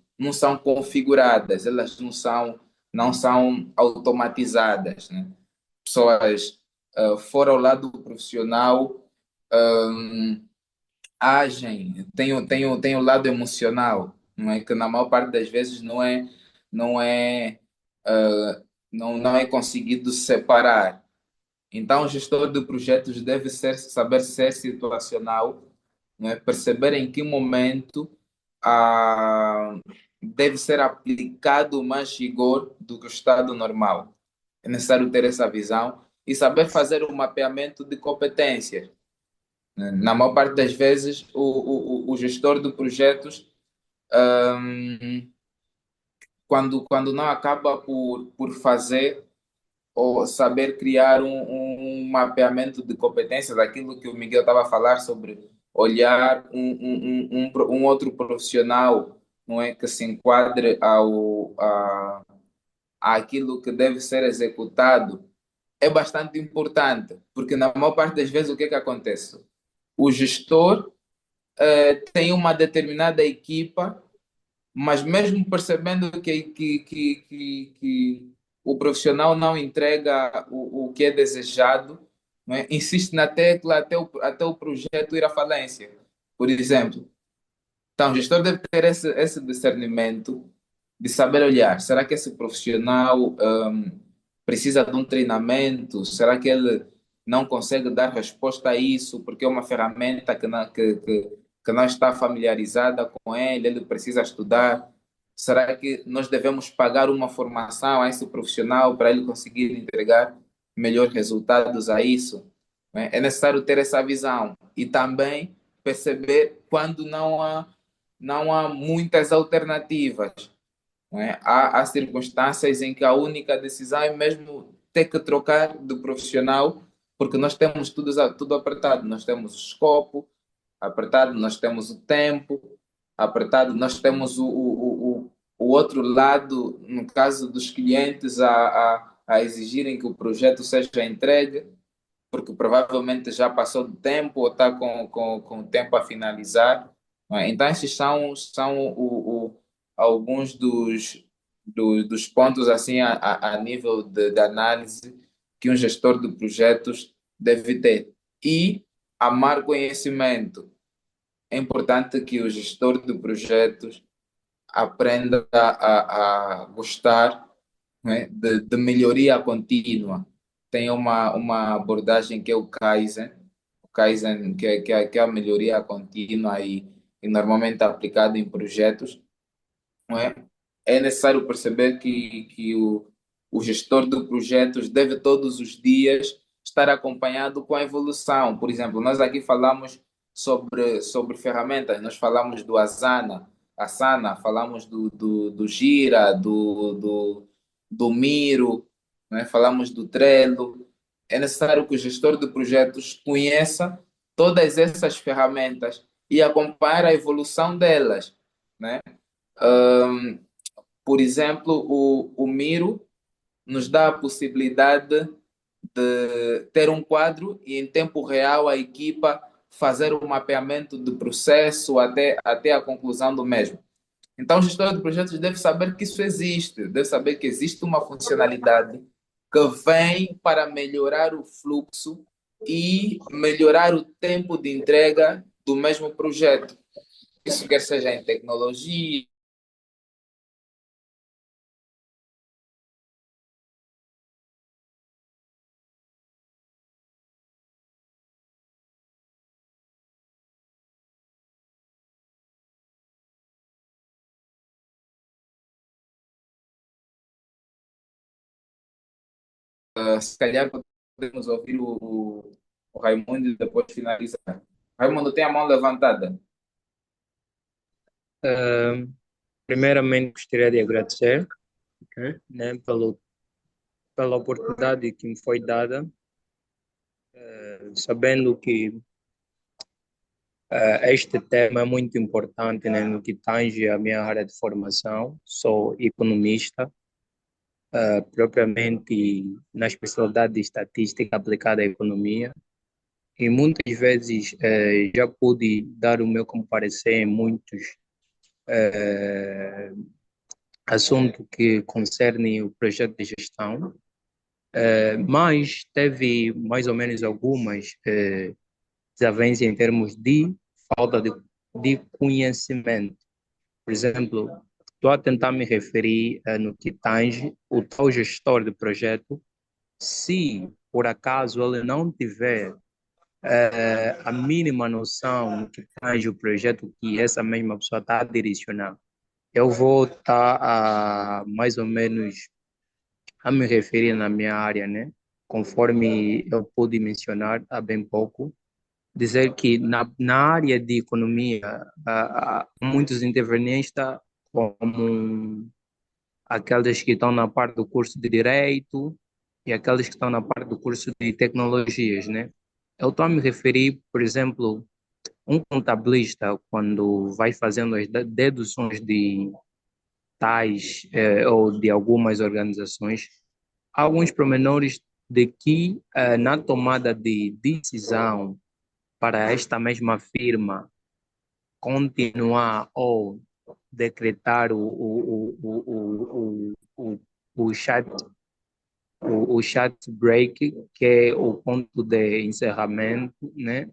[SPEAKER 2] configuradas, elas não são automatizadas, né? Pessoas, fora ao lado profissional, agem, tem o lado emocional, não é? Que na maior parte das vezes não é, não é conseguido separar. Então, o gestor de projetos deve saber ser situacional, não é? Perceber em que momento ah, deve ser aplicado mais rigor do que o estado normal. É necessário ter essa visão e saber fazer o mapeamento de competências, né? Na maior parte das vezes, o gestor de projetos, hum, quando não acaba por fazer ou saber criar um mapeamento de competências, aquilo que o Miguel estava a falar sobre olhar um outro profissional, não é, que se enquadre àquilo que deve ser executado, é bastante importante, porque na maior parte das vezes o que é que acontece? O gestor tem uma determinada equipa, mas mesmo percebendo que o profissional não entrega o que é desejado, não é? Insiste na tecla até o projeto ir à falência, por exemplo. Então, o gestor deve ter esse discernimento de saber olhar, será que esse profissional precisa de um treinamento? Será que ele não consegue dar resposta a isso porque é uma ferramenta que não está familiarizada com ele precisa estudar? Será que nós devemos pagar uma formação a esse profissional para ele conseguir entregar melhores resultados a isso? É necessário ter essa visão e também perceber quando não há muitas alternativas, não é? Há circunstâncias em que a única decisão é mesmo ter que trocar de profissional, porque nós temos tudo apertado. Nós temos o escopo apertado, nós temos o tempo apertado, nós temos o outro lado, no caso dos clientes, a exigirem que o projeto seja entregue, porque provavelmente já passou do tempo ou está com o tempo a finalizar, não é? Então, esses são alguns dos pontos assim a nível de análise que um gestor de projetos deve ter. E amar conhecimento. É importante que o gestor de projetos aprenda a gostar, não é, de melhoria contínua. Tem uma abordagem que é o Kaizen que é a melhoria contínua e normalmente é aplicado em projetos, não é? É necessário perceber que o gestor de projetos deve todos os dias estar acompanhado com a evolução. Por exemplo, nós aqui falamos sobre ferramentas, nós falamos do Asana, falamos do Gira, do Miro, né? Falamos do Trello. É necessário que o gestor de projetos conheça todas essas ferramentas e acompanhar a evolução delas, né? Por exemplo, o Miro nos dá a possibilidade de ter um quadro e em tempo real a equipa fazer o mapeamento do processo até a conclusão do mesmo. Então, o gestor de projetos deve saber que isso existe, deve saber que existe uma funcionalidade que vem para melhorar o fluxo e melhorar o tempo de entrega do mesmo projeto. Isso quer seja em tecnologia, se calhar podemos ouvir o Raimundo e depois finalizar. Raimundo, tem a mão levantada.
[SPEAKER 6] Ah, primeiramente, gostaria de agradecer,
[SPEAKER 1] Ok?
[SPEAKER 6] né, pela oportunidade que me foi dada, sabendo que este tema é muito importante, né, no que tange a minha área de formação. Sou economista, propriamente na especialidade de estatística aplicada à economia, e muitas vezes já pude dar o meu como parecer em muitos eh, assuntos que concernem o projeto de gestão. Mas teve mais ou menos algumas desavenças em termos de falta de conhecimento. Por exemplo, estou a tentar me referir no que tange o tal gestor de projeto, se por acaso ele não tiver a mínima noção no que tange o projeto que essa mesma pessoa está a direcionar, eu vou estar a mais ou menos a me referir na minha área, né? Conforme eu pude mencionar há bem pouco, dizer que na área de economia há muitos intervenistas, como aqueles que estão na parte do curso de Direito e aqueles que estão na parte do curso de Tecnologias, né? Eu estou a me referir, por exemplo, um contabilista, quando vai fazendo as deduções de tais ou de algumas organizações, há alguns pormenores de que na tomada de decisão para esta mesma firma continuar ou decretar o chat o chat break, que é o ponto de encerramento, né?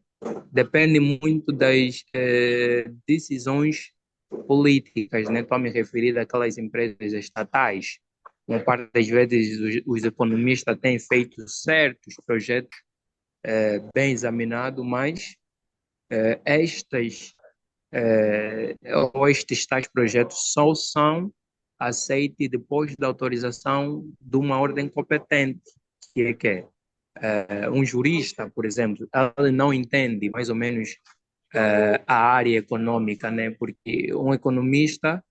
[SPEAKER 6] Depende muito das decisões políticas, né? Estou a me referir àquelas empresas estatais. Uma parte das vezes os economistas têm feito certos projetos bem examinados, mas estas ou estes tais projetos só são aceitos depois da autorização de uma ordem competente, que é um jurista, por exemplo, ele não entende mais ou menos a área econômica, né? Porque um economista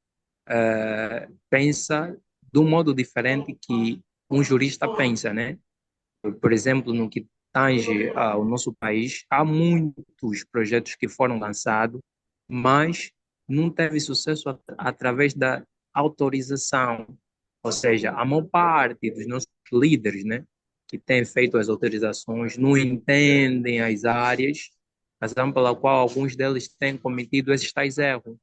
[SPEAKER 6] pensa de um modo diferente que um jurista pensa, né? Por exemplo, no que tange ao nosso país, há muitos projetos que foram lançados, mas não teve sucesso através da autorização. Ou seja, a maior parte dos nossos líderes, né, que têm feito as autorizações, não entendem as áreas, razão pela qual alguns deles têm cometido esses tais erros.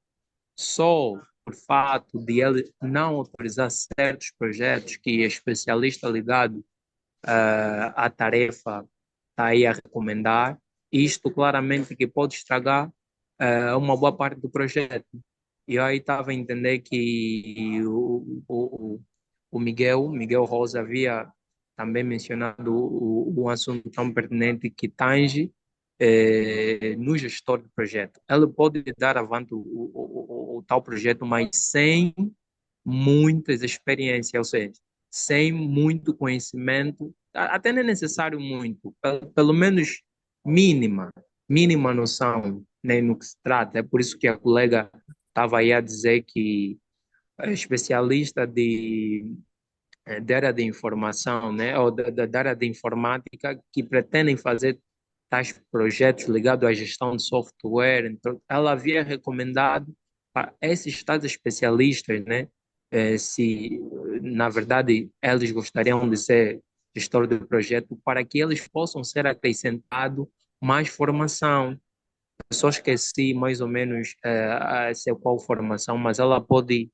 [SPEAKER 6] Só por fato de ele não autorizar certos projetos que é especialista ligado a tarefa está aí a recomendar. Isto claramente que pode estragar uma boa parte do projeto. E eu aí estava a entender que o Miguel Rosa havia também mencionado um assunto tão pertinente que tange no gestor de projeto. Ele pode dar avante o tal projeto, mas sem muitas experiências, ou seja, sem muito conhecimento, até não é necessário muito, pelo menos mínima, mínima noção, né, no que se trata. É por isso que a colega estava aí a dizer que é especialista de área de informação, né, ou da área de informática, que pretendem fazer tais projetos ligados à gestão de software. Então, ela havia recomendado para esses tais especialistas, né, se na verdade eles gostariam de ser gestor de projeto, para que eles possam ser acrescentado mais formação. Eu só esqueci mais ou menos se é qual formação, mas ela pode,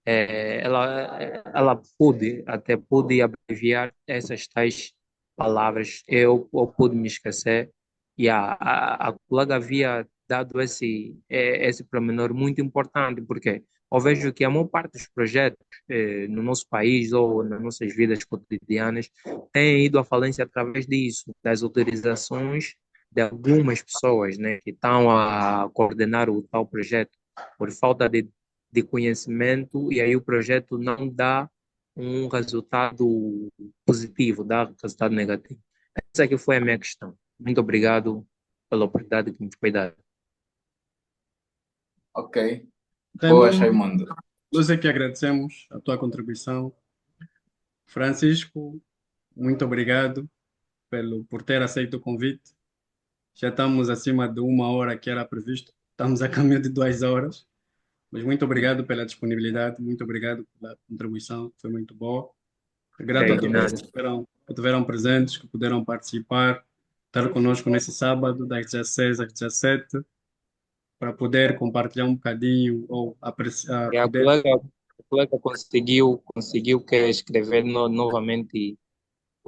[SPEAKER 6] ela pode, até pode abreviar essas tais palavras. Eu pude me esquecer e a colega havia dado esse pormenor muito importante, porque eu vejo que a maior parte dos projetos no nosso país ou nas nossas vidas cotidianas tem ido à falência através disso, das autorizações de algumas pessoas, né, que estão a coordenar o tal projeto por falta de conhecimento e aí o projeto não dá um resultado positivo, dá resultado negativo. Essa que foi a minha questão. Muito obrigado pela oportunidade que me foi dada.
[SPEAKER 2] Ok. Boas,
[SPEAKER 1] Temos,
[SPEAKER 2] Raimundo.
[SPEAKER 1] nós é que agradecemos a tua contribuição. Francisco, muito obrigado por ter aceito o convite. Já estamos acima de 1 hora que era previsto. Estamos a caminho de 2 horas. Mas muito obrigado pela disponibilidade, muito obrigado pela contribuição, foi muito boa. Grato
[SPEAKER 6] Ok,
[SPEAKER 1] a
[SPEAKER 6] de
[SPEAKER 1] todos
[SPEAKER 6] nada.
[SPEAKER 1] que tiveram presentes, que puderam participar, estar conosco nesse sábado, das 16 às 17, para poder compartilhar um bocadinho ou apreciar,
[SPEAKER 6] E
[SPEAKER 1] poder.
[SPEAKER 6] a colega conseguiu que escrever novamente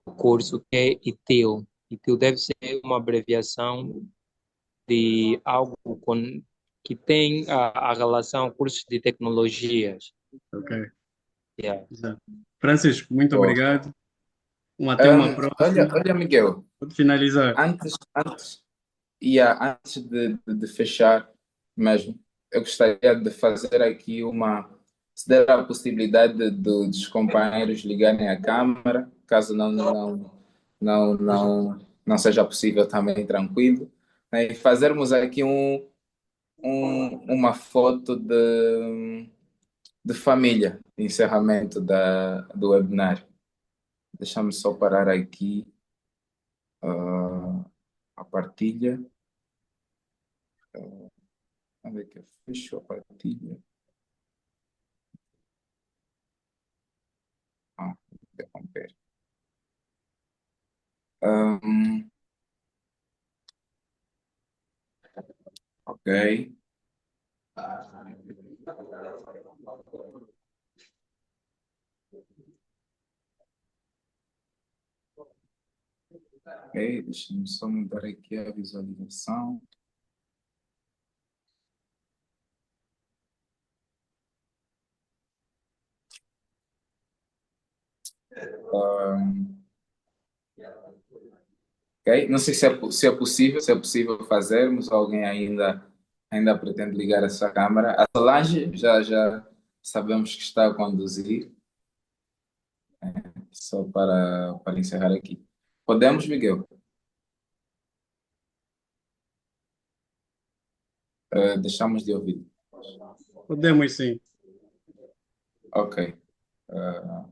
[SPEAKER 6] o curso que é ITIL. ITIL deve ser uma abreviação de algo que tem a relação cursos de tecnologias.
[SPEAKER 1] Ok,
[SPEAKER 6] Yeah.
[SPEAKER 1] exato. Francisco, muito
[SPEAKER 2] Boa.
[SPEAKER 1] obrigado. Até uma
[SPEAKER 2] Olha,
[SPEAKER 1] próxima.
[SPEAKER 2] olha, Miguel,
[SPEAKER 1] Pode finalizar.
[SPEAKER 2] antes de fechar mesmo, eu gostaria de fazer aqui se der a possibilidade dos companheiros ligarem a câmera, caso não seja possível também, tranquilo, né, e fazermos aqui uma foto de família, de encerramento do webinar. Deixa-me só parar aqui a partilha. Onde é que eu fecho a partilha? Interromper. Ahm, ok. Ok, deixa-me só mudar aqui a visualização. Ahm, ok, não sei se é possível fazermos, alguém ainda pretende ligar essa câmera. A Solange já sabemos que está a conduzir, só para encerrar aqui. Podemos, Miguel? Deixamos de ouvir.
[SPEAKER 1] Podemos sim.
[SPEAKER 2] Ok. Ah,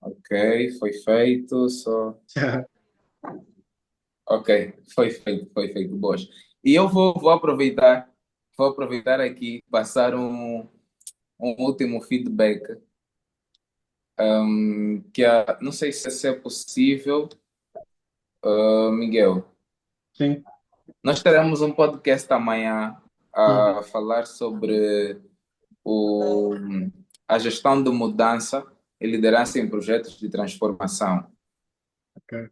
[SPEAKER 2] ok, foi feito. Ok, foi feito, boas. E eu vou aproveitar aqui, passar um último feedback, não sei se é possível, Miguel.
[SPEAKER 1] Sim.
[SPEAKER 2] Nós teremos um podcast amanhã
[SPEAKER 1] Uhum.
[SPEAKER 2] a falar sobre o, a gestão de mudança e liderança em projetos de transformação
[SPEAKER 1] Ok.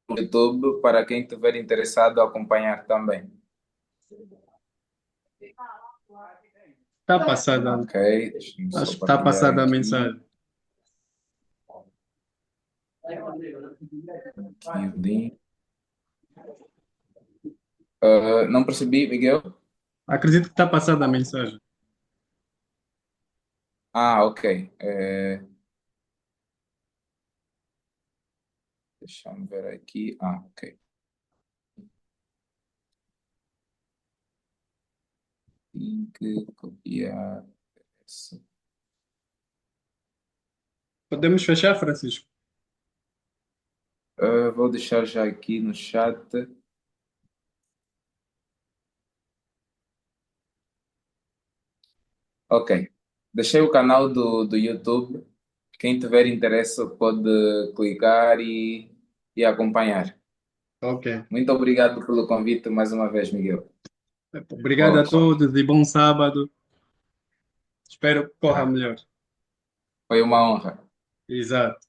[SPEAKER 2] no YouTube, para quem estiver interessado acompanhar também.
[SPEAKER 1] Está passada.
[SPEAKER 2] Ok, deixa-me só
[SPEAKER 1] Acho que está
[SPEAKER 2] partilhar
[SPEAKER 1] passada a
[SPEAKER 2] aqui.
[SPEAKER 1] mensagem.
[SPEAKER 2] Aqui o link. Não percebi, Miguel?
[SPEAKER 1] Acredito que está passada a mensagem.
[SPEAKER 2] Ah, ok. Deixa eu ver aqui. Ah, ok. Link, copiar. Isso.
[SPEAKER 1] Podemos fechar, Francisco?
[SPEAKER 2] Vou deixar já aqui no chat. Ok. Deixei o canal do YouTube. Quem tiver interesse pode clicar e acompanhar.
[SPEAKER 1] Ok.
[SPEAKER 2] Muito obrigado pelo convite mais uma vez, Miguel.
[SPEAKER 1] Obrigado a
[SPEAKER 2] Boa,
[SPEAKER 1] todos e bom sábado. Espero que corra
[SPEAKER 2] tá.
[SPEAKER 1] melhor.
[SPEAKER 2] Foi uma honra.
[SPEAKER 1] Exato.